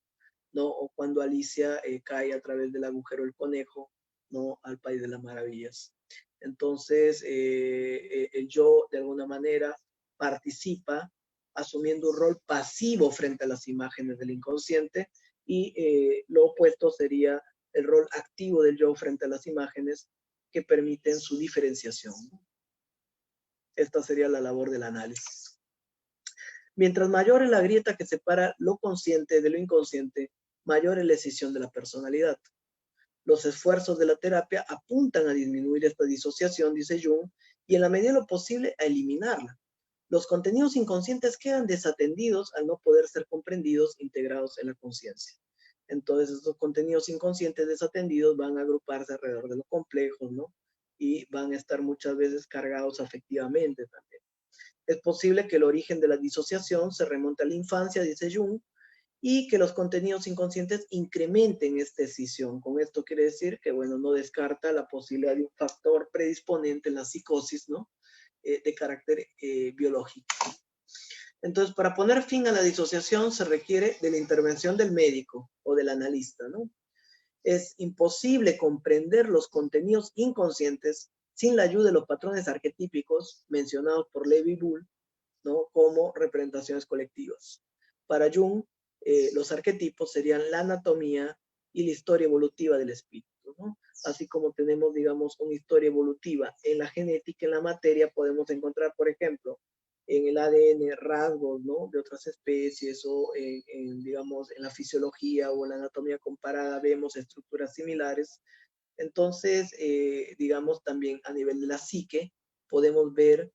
¿no? O cuando Alicia cae a través del agujero del conejo, ¿no? Al País de las Maravillas. Entonces, el yo, de alguna manera, participa asumiendo un rol pasivo frente a las imágenes del inconsciente y lo opuesto sería el rol activo del yo frente a las imágenes que permiten su diferenciación, ¿no? Esta sería la labor del análisis. Mientras mayor es la grieta que separa lo consciente de lo inconsciente, mayor es la escisión de la personalidad. Los esfuerzos de la terapia apuntan a disminuir esta disociación, dice Jung, y en la medida de lo posible a eliminarla. Los contenidos inconscientes quedan desatendidos al no poder ser comprendidos, integrados en la conciencia. Entonces, estos contenidos inconscientes desatendidos van a agruparse alrededor de lo complejo, ¿no? Y van a estar muchas veces cargados afectivamente también. Es posible que el origen de la disociación se remonte a la infancia, dice Jung, y que los contenidos inconscientes incrementen esta escisión. Con esto quiere decir que, bueno, no descarta la posibilidad de un factor predisponente en la psicosis, ¿no? De carácter biológico. Entonces, para poner fin a la disociación se requiere de la intervención del médico o del analista, ¿no? Es imposible comprender los contenidos inconscientes sin la ayuda de los patrones arquetípicos mencionados por Levi-Bull, ¿no? Como representaciones colectivas. Para Jung, los arquetipos serían la anatomía y la historia evolutiva del espíritu, ¿no? Así como tenemos, digamos, una historia evolutiva en la genética, en la materia, podemos encontrar, por ejemplo, en el ADN rasgos, ¿no? De otras especies, o digamos, en la fisiología o en la anatomía comparada vemos estructuras similares. Entonces, digamos, también a nivel de la psique, podemos ver,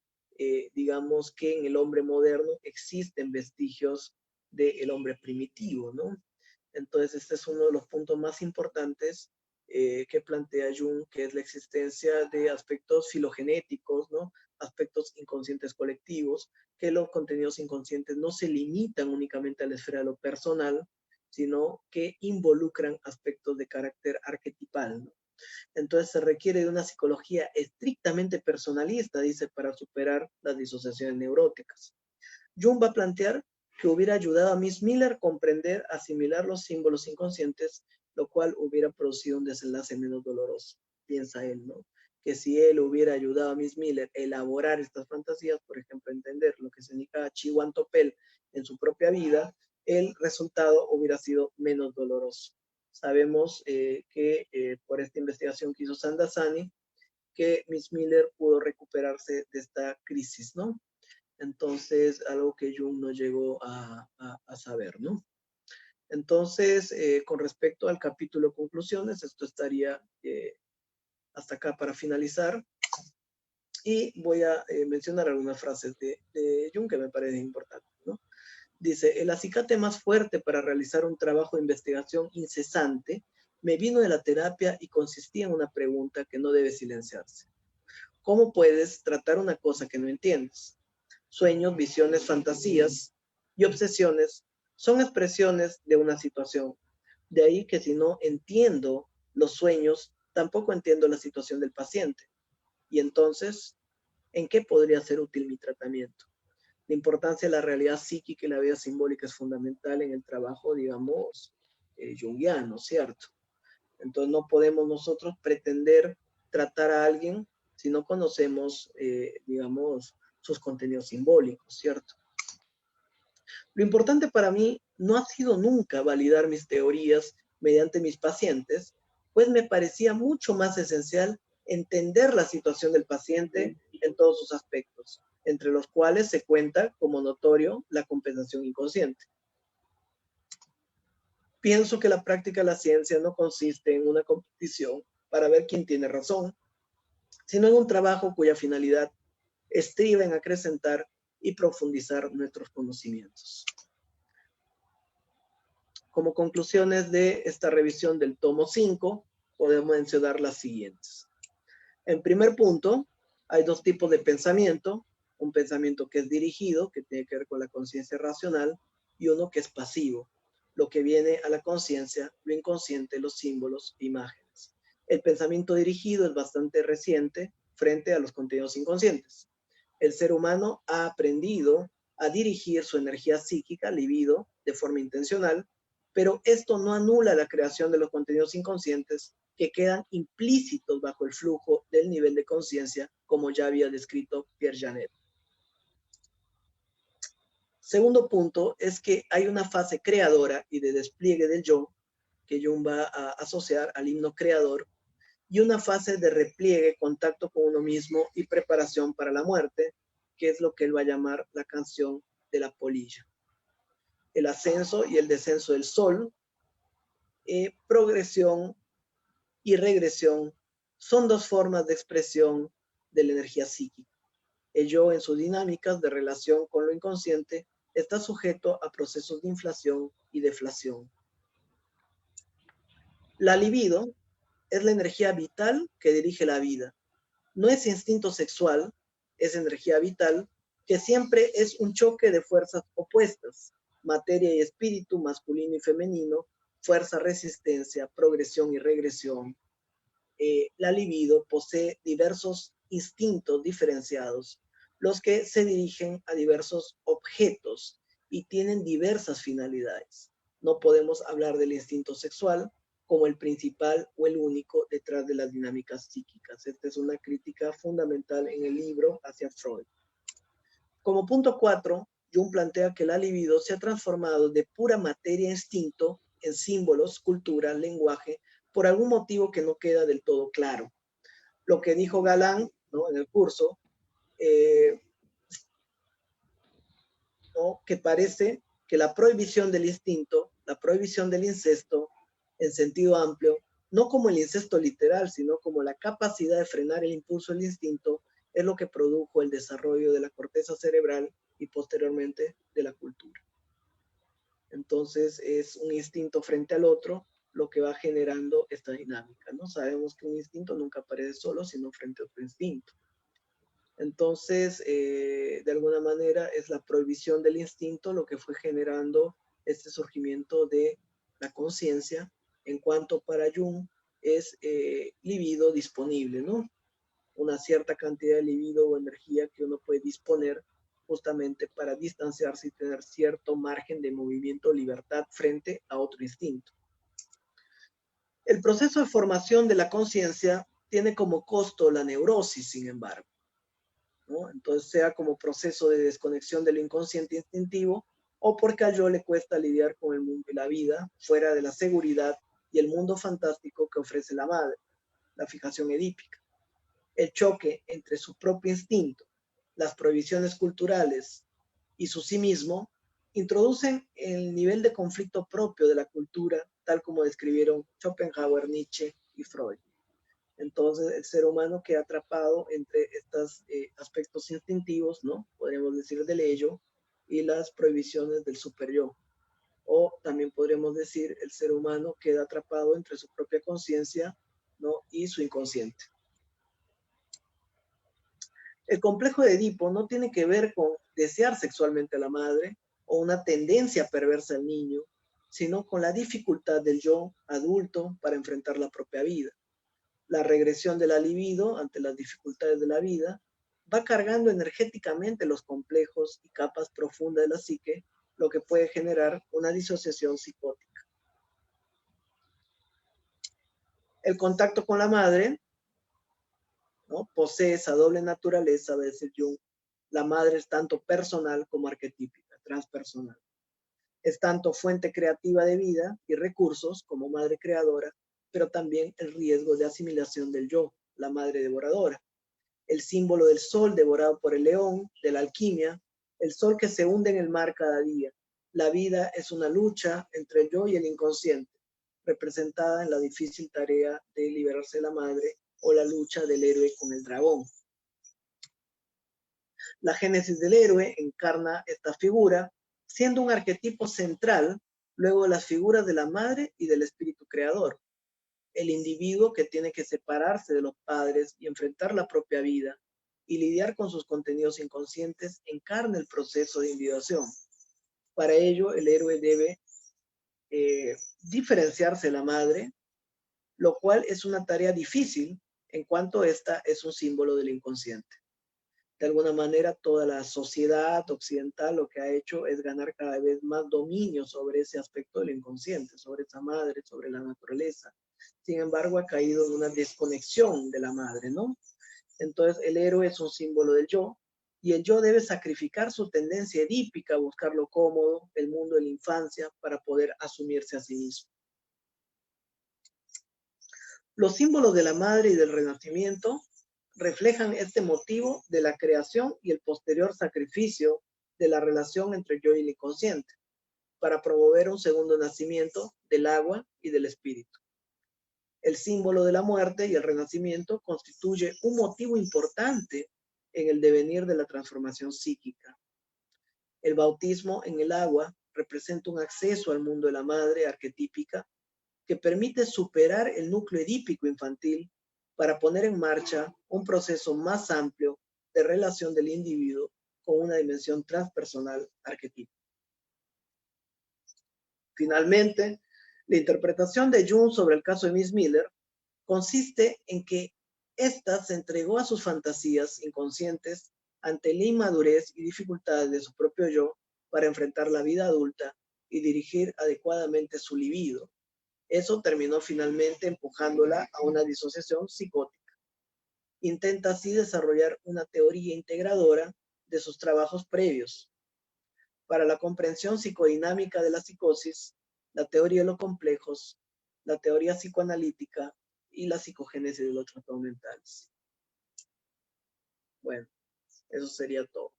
digamos, que en el hombre moderno existen vestigios del hombre primitivo, ¿no? Entonces, este es uno de los puntos más importantes que plantea Jung, que es la existencia de aspectos filogenéticos, ¿no? Aspectos inconscientes colectivos, que los contenidos inconscientes no se limitan únicamente a la esfera de lo personal, sino que involucran aspectos de carácter arquetipal, ¿no? Entonces se requiere de una psicología estrictamente personalista, dice, para superar las disociaciones neuróticas. Jung va a plantear que hubiera ayudado a Miss Miller a comprender, asimilar los símbolos inconscientes, lo cual hubiera producido un desenlace menos doloroso, piensa él, ¿no? Que si él hubiera ayudado a Miss Miller a elaborar estas fantasías, por ejemplo, entender lo que significa Chihuantopel en su propia vida, el resultado hubiera sido menos doloroso. Sabemos que por esta investigación que hizo Sandasani, que Miss Miller pudo recuperarse de esta crisis, ¿no? Entonces, algo que Jung no llegó a saber, ¿no? Entonces, con respecto al capítulo conclusiones, esto estaría hasta acá para finalizar. Y voy a mencionar algunas frases de Jung que me parecen importantes, ¿no? Dice, el acicate más fuerte para realizar un trabajo de investigación incesante me vino de la terapia y consistía en una pregunta que no debe silenciarse. ¿Cómo puedes tratar una cosa que no entiendes? Sueños, visiones, fantasías y obsesiones son expresiones de una situación. De ahí que si no entiendo los sueños, tampoco entiendo la situación del paciente. Y entonces, ¿en qué podría ser útil mi tratamiento? La importancia de la realidad psíquica y la vida simbólica es fundamental en el trabajo, digamos, junguiano, ¿cierto? Entonces no podemos nosotros pretender tratar a alguien si no conocemos, digamos, sus contenidos simbólicos, ¿cierto? Lo importante para mí no ha sido nunca validar mis teorías mediante mis pacientes, pues me parecía mucho más esencial entender la situación del paciente en todos sus aspectos, entre los cuales se cuenta como notorio la compensación inconsciente. Pienso que la práctica de la ciencia no consiste en una competición para ver quién tiene razón, sino en un trabajo cuya finalidad estriba en acrecentar y profundizar nuestros conocimientos. Como conclusiones de esta revisión del tomo 5, podemos mencionar las siguientes. En primer punto, hay dos tipos de pensamiento, un pensamiento que es dirigido, que tiene que ver con la conciencia racional, y uno que es pasivo, lo que viene a la conciencia, lo inconsciente, los símbolos, imágenes. El pensamiento dirigido es bastante reciente frente a los contenidos inconscientes. El ser humano ha aprendido a dirigir su energía psíquica, libido, de forma intencional, pero esto no anula la creación de los contenidos inconscientes que quedan implícitos bajo el flujo del nivel de conciencia, como ya había descrito Pierre Janet. Segundo punto es que hay una fase creadora y de despliegue del yo, que Jung va a asociar al himno creador, y una fase de repliegue, contacto con uno mismo y preparación para la muerte, que es lo que él va a llamar la canción de la polilla. El ascenso y el descenso del sol, progresión y regresión, son dos formas de expresión de la energía psíquica. El yo en sus dinámicas de relación con lo inconsciente está sujeto a procesos de inflación y deflación. La libido es la energía vital que dirige la vida. No es instinto sexual, es energía vital que siempre es un choque de fuerzas opuestas, materia y espíritu, masculino y femenino, fuerza, resistencia, progresión y regresión. La libido posee diversos instintos diferenciados, los que se dirigen a diversos objetos y tienen diversas finalidades. No podemos hablar del instinto sexual como el principal o el único detrás de las dinámicas psíquicas. Esta es una crítica fundamental en el libro hacia Freud. Como punto 4, Jung plantea que la libido se ha transformado de pura materia e instinto en símbolos, cultura, lenguaje, por algún motivo que no queda del todo claro. Lo que dijo Galán, ¿no?, en el curso, ¿no?, que parece que la prohibición del instinto, la prohibición del incesto, en sentido amplio, no como el incesto literal, sino como la capacidad de frenar el impulso del instinto, es lo que produjo el desarrollo de la corteza cerebral y posteriormente de la cultura. Entonces es un instinto frente al otro lo que va generando esta dinámica, ¿no? Sabemos que un instinto nunca aparece solo, sino frente a otro instinto. Entonces, de alguna manera, es la prohibición del instinto lo que fue generando este surgimiento de la conciencia, en cuanto para Jung es libido disponible, ¿no? Una cierta cantidad de libido o energía que uno puede disponer justamente para distanciarse y tener cierto margen de movimiento o libertad frente a otro instinto. El proceso de formación de la conciencia tiene como costo la neurosis, sin embargo, ¿no? Entonces, sea como proceso de desconexión del inconsciente instintivo o porque al yo le cuesta lidiar con el mundo y la vida fuera de la seguridad y el mundo fantástico que ofrece la madre, la fijación edípica. El choque entre su propio instinto, las prohibiciones culturales y su sí mismo introducen el nivel de conflicto propio de la cultura, tal como describieron Schopenhauer, Nietzsche y Freud. Entonces, el ser humano queda atrapado entre estos aspectos instintivos, ¿no?, podríamos decir del ello, y las prohibiciones del superyo. O también podríamos decir, el ser humano queda atrapado entre su propia conciencia, ¿no?, y su inconsciente. El complejo de Edipo no tiene que ver con desear sexualmente a la madre o una tendencia perversa al niño, sino con la dificultad del yo adulto para enfrentar la propia vida. La regresión de la libido ante las dificultades de la vida va cargando energéticamente los complejos y capas profundas de la psique, lo que puede generar una disociación psicótica. El contacto con la madre, ¿no?, posee esa doble naturaleza, va a decir Jung. La madre es tanto personal como arquetípica, transpersonal. Es tanto fuente creativa de vida y recursos como madre creadora, pero también el riesgo de asimilación del yo, la madre devoradora. El símbolo del sol devorado por el león, de la alquimia, el sol que se hunde en el mar cada día. La vida es una lucha entre el yo y el inconsciente, representada en la difícil tarea de liberarse de la madre o la lucha del héroe con el dragón. La génesis del héroe encarna esta figura, siendo un arquetipo central luego de las figuras de la madre y del espíritu creador. El individuo que tiene que separarse de los padres y enfrentar la propia vida y lidiar con sus contenidos inconscientes encarna el proceso de individuación. Para ello, el héroe debe diferenciarse de la madre, lo cual es una tarea difícil en cuanto esta es un símbolo del inconsciente. De alguna manera, toda la sociedad occidental lo que ha hecho es ganar cada vez más dominio sobre ese aspecto del inconsciente, sobre esa madre, sobre la naturaleza. Sin embargo, ha caído en una desconexión de la madre, ¿no? Entonces, el héroe es un símbolo del yo, y el yo debe sacrificar su tendencia edípica a buscar lo cómodo, el mundo de la infancia, para poder asumirse a sí mismo. Los símbolos de la madre y del renacimiento reflejan este motivo de la creación y el posterior sacrificio de la relación entre yo y el inconsciente, para promover un segundo nacimiento del agua y del espíritu. El símbolo de la muerte y el renacimiento constituye un motivo importante en el devenir de la transformación psíquica. El bautismo en el agua representa un acceso al mundo de la madre arquetípica que permite superar el núcleo edípico infantil para poner en marcha un proceso más amplio de relación del individuo con una dimensión transpersonal arquetípica. Finalmente, la interpretación de Jung sobre el caso de Miss Miller consiste en que ésta se entregó a sus fantasías inconscientes ante la inmadurez y dificultades de su propio yo para enfrentar la vida adulta y dirigir adecuadamente su libido. Eso terminó finalmente empujándola a una disociación psicótica. Intenta así desarrollar una teoría integradora de sus trabajos previos. Para la comprensión psicodinámica de la psicosis, la teoría de los complejos, la teoría psicoanalítica y la psicogénesis de los trastornos mentales. Bueno, eso sería todo.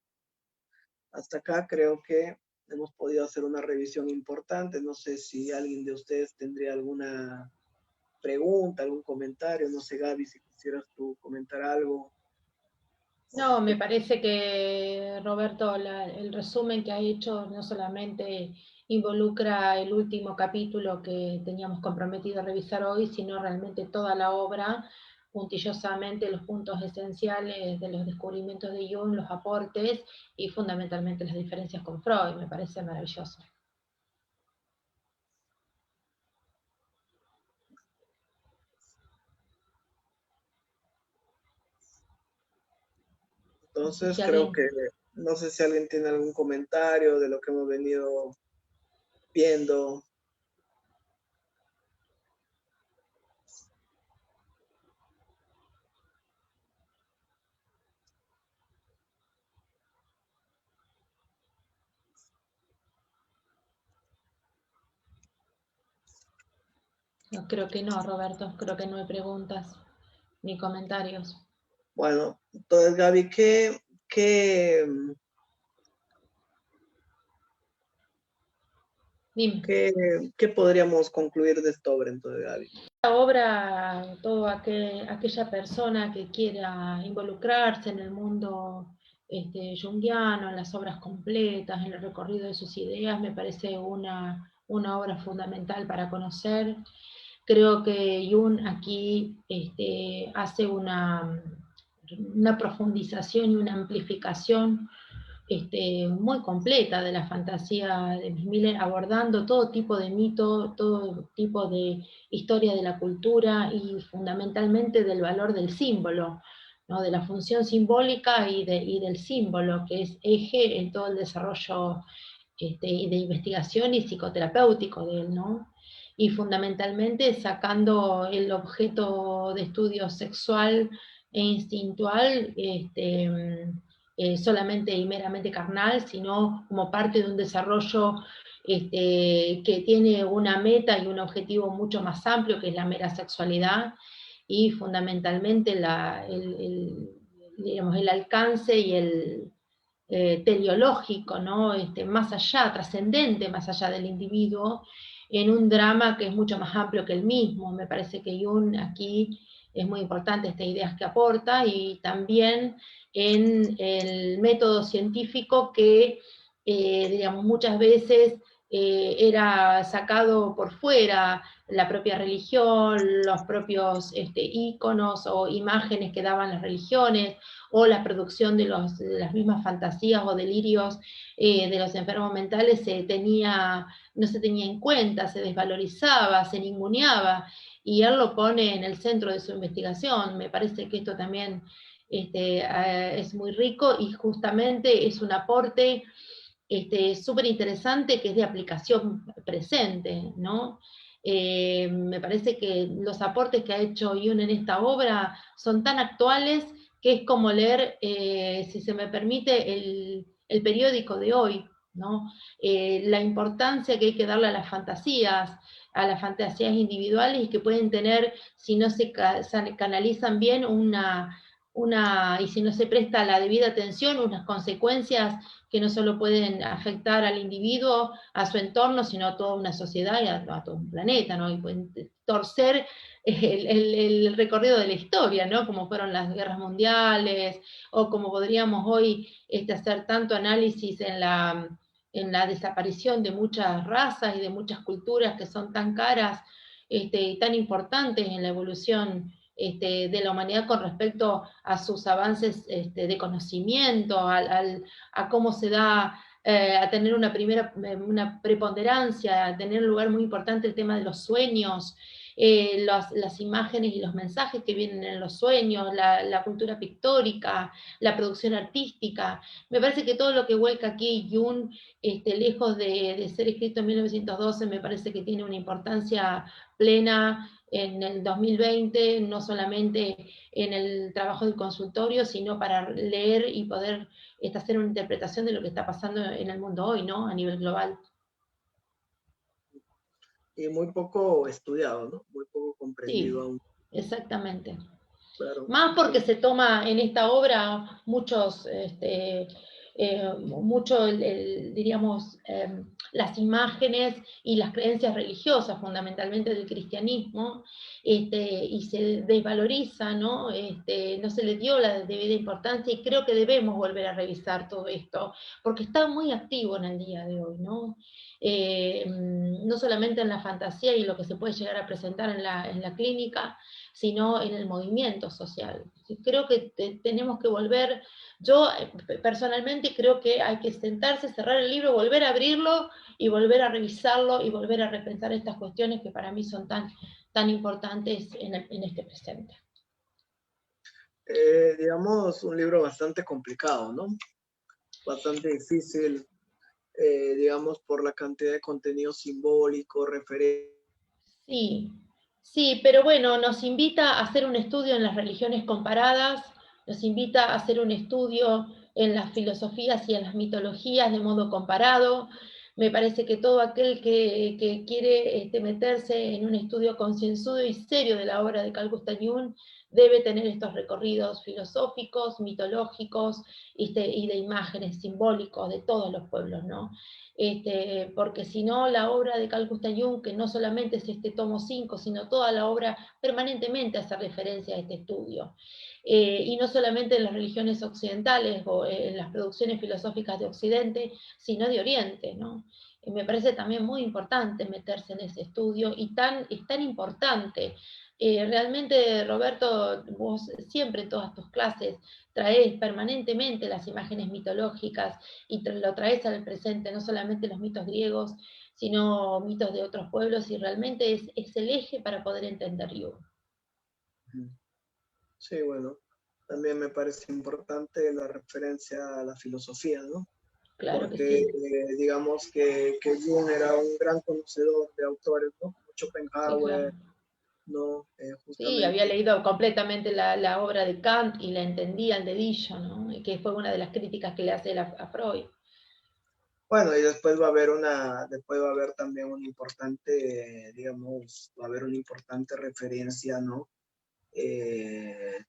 Hasta acá creo que hemos podido hacer una revisión importante. No sé si alguien de ustedes tendría alguna pregunta, algún comentario. No sé, Gaby, si quisieras tú comentar algo. No, me parece que, Roberto, el resumen que ha hecho no solamente involucra el último capítulo que teníamos comprometido a revisar hoy, sino realmente toda la obra, puntillosamente los puntos esenciales de los descubrimientos de Jung, los aportes y fundamentalmente las diferencias con Freud. Me parece maravilloso. Entonces, Si creo alguien... que, no sé si alguien tiene algún comentario de lo que hemos venido viendo. No, creo que no, Roberto, creo que no hay preguntas ni comentarios. Bueno, entonces, Gaby, ¿qué podríamos concluir de esta obra entonces, Gaby? La obra, toda aquella persona que quiera involucrarse en el mundo junguiano, en las obras completas, en el recorrido de sus ideas, me parece una obra fundamental para conocer. Creo que Jung aquí hace una profundización y una amplificación muy completa de la fantasía de Miss Miller, abordando todo tipo de mito, todo tipo de historia de la cultura y fundamentalmente del valor del símbolo, ¿no? De la función simbólica y del símbolo, que es eje en todo el desarrollo de investigación y psicoterapéutico de él, ¿no? Y fundamentalmente sacando el objeto de estudio sexual e instintual solamente y meramente carnal, sino como parte de un desarrollo que tiene una meta y un objetivo mucho más amplio, que es la mera sexualidad, y fundamentalmente digamos, el alcance y el teleológico, ¿no? Más allá, trascendente, más allá del individuo, en un drama que es mucho más amplio que el mismo. Me parece que Jung aquí es muy importante esta idea que aporta, y también en el método científico que, digamos, muchas veces era sacado por fuera, la propia religión, los propios íconos o imágenes que daban las religiones, o la producción de las mismas fantasías o delirios de los enfermos mentales no se tenía en cuenta, se desvalorizaba, se ninguneaba, y él lo pone en el centro de su investigación. Me parece que esto también es muy rico, y justamente es un aporte súper interesante, que es de aplicación presente, ¿no? Me parece que los aportes que ha hecho Jung en esta obra son tan actuales que es como leer, si se me permite, el periódico de hoy, ¿no? La importancia que hay que darle a las fantasías individuales, y que pueden tener, si no se canalizan bien, y si no se presta la debida atención, unas consecuencias que no solo pueden afectar al individuo, a su entorno, sino a toda una sociedad y a todo un planeta, ¿no? Y pueden torcer el recorrido de la historia, ¿no? Como fueron las guerras mundiales, o como podríamos hoy hacer tanto análisis en la desaparición de muchas razas y de muchas culturas que son tan caras y tan importantes en la evolución de la humanidad con respecto a sus avances de conocimiento, a cómo se da a tener una preponderancia, a tener un lugar muy importante el tema de los sueños, las imágenes y los mensajes que vienen en los sueños, la cultura pictórica, la producción artística. Me parece que todo lo que vuelca aquí Jung, lejos de ser escrito en 1912, me parece que tiene una importancia plena en el 2020, no solamente en el trabajo del consultorio, sino para leer y poder hacer una interpretación de lo que está pasando en el mundo hoy, ¿no? A nivel global. Y muy poco estudiado, ¿no? Muy poco comprendido Sí, aún. exactamente. Claro. Más porque se toma en esta obra mucho, diríamos, las imágenes y las creencias religiosas, fundamentalmente del cristianismo, y se desvaloriza, ¿no? No se le dio la debida importancia y creo que debemos volver a revisar todo esto, porque está muy activo en el día de hoy, ¿no? No solamente en la fantasía y lo que se puede llegar a presentar en la clínica, sino en el movimiento social. Creo que tenemos que volver, yo personalmente creo que hay que sentarse, cerrar el libro, volver a abrirlo y volver a revisarlo y volver a repensar estas cuestiones que para mí son tan importantes en este presente. Digamos, un libro bastante complicado, ¿no? Bastante difícil, digamos, por la cantidad de contenido simbólico, referente. Sí, sí, pero bueno, nos invita a hacer un estudio en las religiones comparadas, nos invita a hacer un estudio en las filosofías y en las mitologías de modo comparado. Me parece que todo aquel que quiere meterse en un estudio concienzudo y serio de la obra de Carl Gustav Jung debe tener estos recorridos filosóficos, mitológicos y de imágenes simbólicos de todos los pueblos, ¿no? Porque si no, la obra de Carl Gustav Jung, que no solamente es este tomo 5, sino toda la obra permanentemente hace referencia a este estudio. Y no solamente en las religiones occidentales o en las producciones filosóficas de Occidente, sino de Oriente, ¿no? Me parece también muy importante meterse en ese estudio y es tan importante. Realmente, Roberto, vos siempre en todas tus clases traes permanentemente las imágenes mitológicas y lo traes al presente, no solamente los mitos griegos, sino mitos de otros pueblos, y realmente es el eje para poder entender Jung. Sí, bueno, también me parece importante la referencia a la filosofía, ¿no? Claro que Porque sí. digamos que Jung era un gran conocedor de autores, ¿no? Como Sí, claro. Schopenhauer, ¿no? Sí, había Justamente. leído completamente la obra de Kant y la entendía al dedillo, ¿no? Y que fue una de las críticas que le hace él a Freud. Bueno, y después va a haber también una importante, digamos, va a haber una importante referencia, ¿no?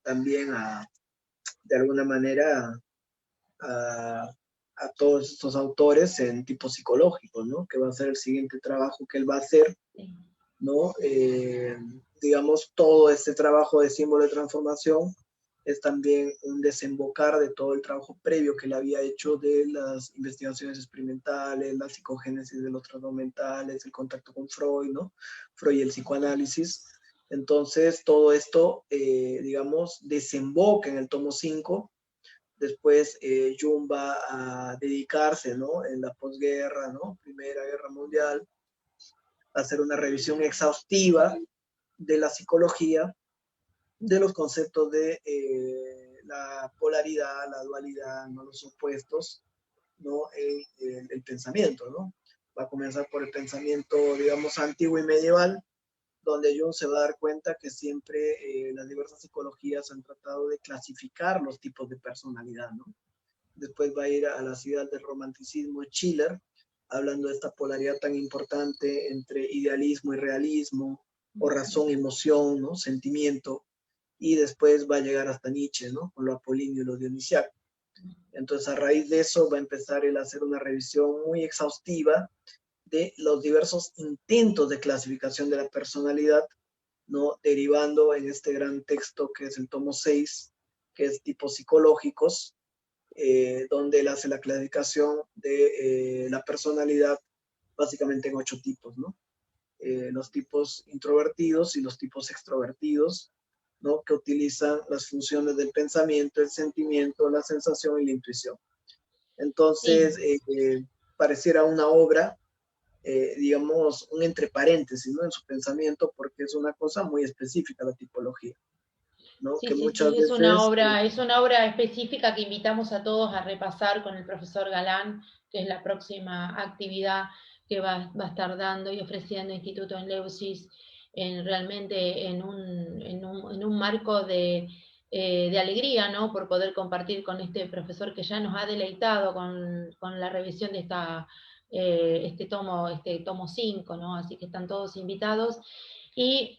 También de alguna manera, a, a todos estos autores en tipo psicológico, ¿no? Que va a ser el siguiente trabajo que él va a hacer, Sí. ¿no? Digamos, todo este trabajo de símbolo de transformación es también un desembocar de todo el trabajo previo que él había hecho de las investigaciones experimentales, la psicogénesis de los trastornos mentales, el contacto con Freud, ¿no? Freud y el psicoanálisis. Entonces, todo esto, digamos, desemboca en el tomo 5. Después Jung va a dedicarse, ¿no? En la posguerra, ¿no? Primera Guerra Mundial, a hacer una revisión exhaustiva de la psicología, de los conceptos de la polaridad, la dualidad, ¿no? Los opuestos, ¿no? El pensamiento, ¿no? Va a comenzar por el pensamiento, digamos, antiguo y medieval, donde Jung se va a dar cuenta que siempre las diversas psicologías han tratado de clasificar los tipos de personalidad, ¿no? Después va a ir a las ideas del romanticismo de Schiller, hablando de esta polaridad tan importante entre idealismo y realismo, o razón, emoción, ¿no? Sentimiento. y después va a llegar hasta Nietzsche, ¿no? Con lo apolíneo y lo dionisiaco. Entonces, a raíz de eso va a empezar él a hacer una revisión muy exhaustiva de los diversos intentos de clasificación de la personalidad, ¿no? Derivando en este gran texto que es el tomo 6, que es tipos psicológicos, donde él hace la clasificación de la personalidad básicamente en 8 tipos, ¿no? Los tipos introvertidos y los tipos extrovertidos, ¿no? Que utilizan las funciones del pensamiento, el sentimiento, la sensación y la intuición. Entonces, Sí. pareciera una obra, digamos, un entre paréntesis, ¿no? En su pensamiento, porque es una cosa muy específica la tipología, ¿no? Sí, Que sí, muchas sí, veces, es una obra específica que invitamos a todos a repasar con el profesor Galán, que es la próxima actividad que va a estar dando y ofreciendo Instituto Eleusis, realmente en un marco de alegría, ¿no? Por poder compartir con este profesor que ya nos ha deleitado con la revisión de este tomo 5, ¿no? Así que están todos invitados. Y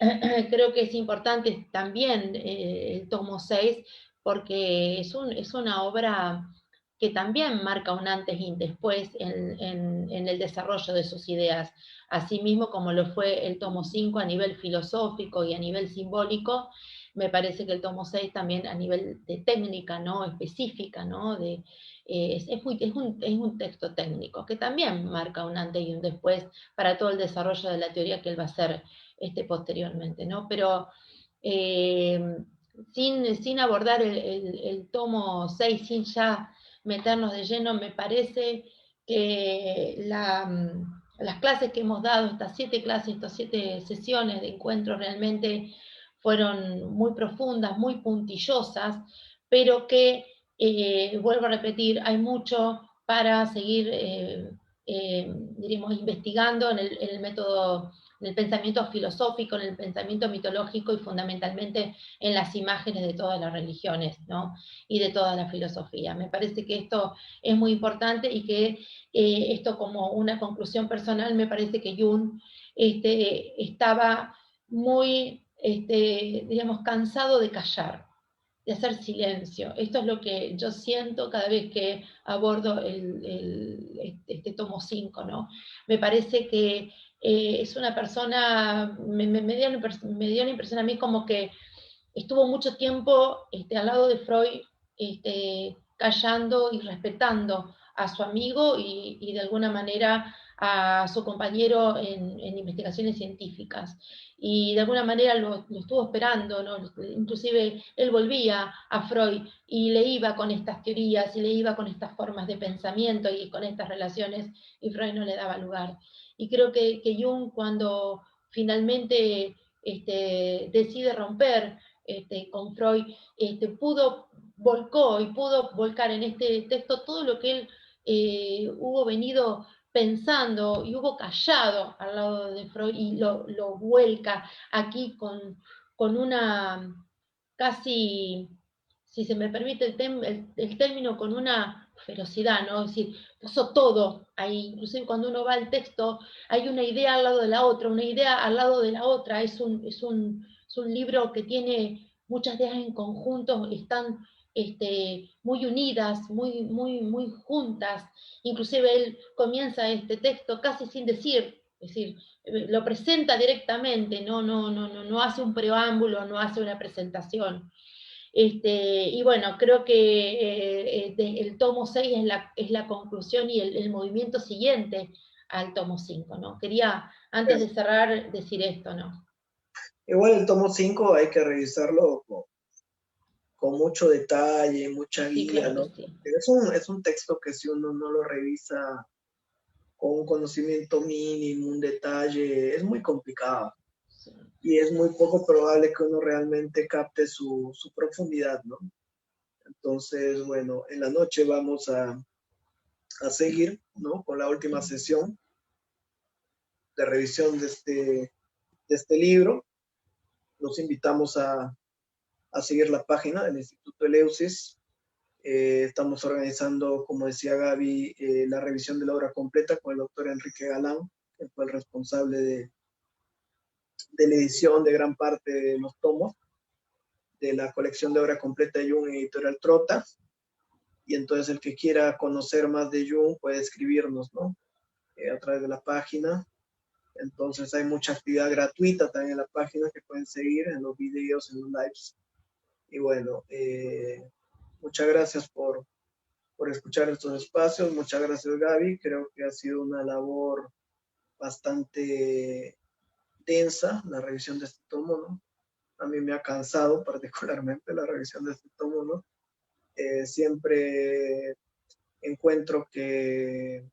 creo que es importante también el tomo 6 porque es una obra que también marca un antes y un después en el desarrollo de sus ideas, así mismo como lo fue el tomo 5 a nivel filosófico y a nivel simbólico. Me parece que el tomo 6 también a nivel de técnica, ¿no? Específica, ¿no? Es un texto técnico que también marca un antes y un después para todo el desarrollo de la teoría que él va a hacer posteriormente, ¿no? Pero eh, sin abordar el tomo 6, sin ya meternos de lleno, me parece que las clases que hemos dado, estas 7 clases, estas 7 sesiones de encuentros realmente fueron muy profundas, muy puntillosas, pero que, vuelvo a repetir, hay mucho para seguir, diríamos, investigando en el método, en el pensamiento filosófico, en el pensamiento mitológico y fundamentalmente en las imágenes de todas las religiones, ¿no? Y de toda la filosofía. Me parece que esto es muy importante y que esto como una conclusión personal, me parece que Jung estaba muy, digamos, cansado de callar, de hacer silencio. Esto es lo que yo siento cada vez que abordo este tomo 5, ¿no? Me parece que es una persona, me dio la impresión a mí como que estuvo mucho tiempo al lado de Freud, callando y respetando a su amigo y de alguna manera a su compañero en investigaciones científicas. Y de alguna manera lo estuvo esperando, ¿no? Inclusive él volvía a Freud y le iba con estas teorías y le iba con estas formas de pensamiento y con estas relaciones y Freud no le daba lugar. Y creo que Jung cuando finalmente decide romper con Freud, volcó y pudo volcar en este texto todo lo que él hubo venido pensando y hubo callado al lado de Freud y lo vuelca aquí con una casi, si se me permite el término, con una ferocidad, ¿no? Es decir, puso todo ahí, inclusive cuando uno va al texto, hay una idea al lado de la otra, una idea al lado de la otra, es un libro que tiene muchas ideas en conjunto, están muy unidas, muy juntas. Inclusive él comienza este texto casi sin decir, es decir, lo presenta directamente, no hace un preámbulo, no hace una presentación. Y bueno, creo que el tomo 6 es la conclusión y el movimiento siguiente al tomo 5, ¿no? Quería, antes de cerrar, decir esto, ¿no? igual el tomo 5 hay que revisarlo con mucho detalle, mucha Sí, guía, claro que ¿no? sí. Es un texto que si uno no lo revisa con un conocimiento mínimo, un detalle, es muy complicado Sí. y es muy poco probable que uno realmente capte su profundidad, ¿no? Entonces, bueno, en la noche vamos a seguir, ¿no? Con la última Sí. sesión de revisión de este libro. Los invitamos a seguir la página del Instituto Eleusis. Estamos organizando, como decía Gaby, la revisión de la obra completa con el doctor Enrique Galán, que fue el responsable de la edición de gran parte de los tomos. de la colección de obra completa de Jung en Editorial Trota. Y entonces el que quiera conocer más de Jung puede escribirnos, ¿no? A través de la página. Entonces hay mucha actividad gratuita también en la página que pueden seguir en los videos, en los lives. Y bueno, muchas gracias por escuchar estos espacios. Muchas gracias, Gaby. Creo que ha sido una labor bastante densa la revisión de este tomo, ¿no? A mí me ha cansado particularmente la revisión de este tomo, ¿no? Siempre encuentro que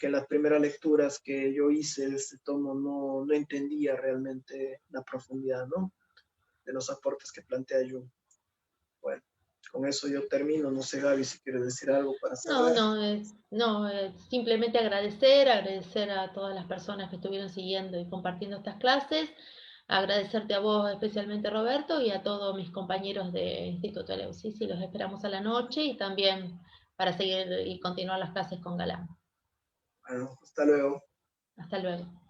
en las primeras lecturas que yo hice de este tomo no entendía realmente la profundidad, ¿no? De los aportes que plantea Jung. Bueno, con eso yo termino. No sé, Gaby, si quieres decir algo para No, cerrar. no, no, simplemente agradecer a todas las personas que estuvieron siguiendo y compartiendo estas clases, agradecerte a vos especialmente, Roberto, y a todos mis compañeros de Instituto Eleusis, y los esperamos a la noche y también para seguir y continuar las clases con Galán. Bueno, hasta luego. Hasta luego.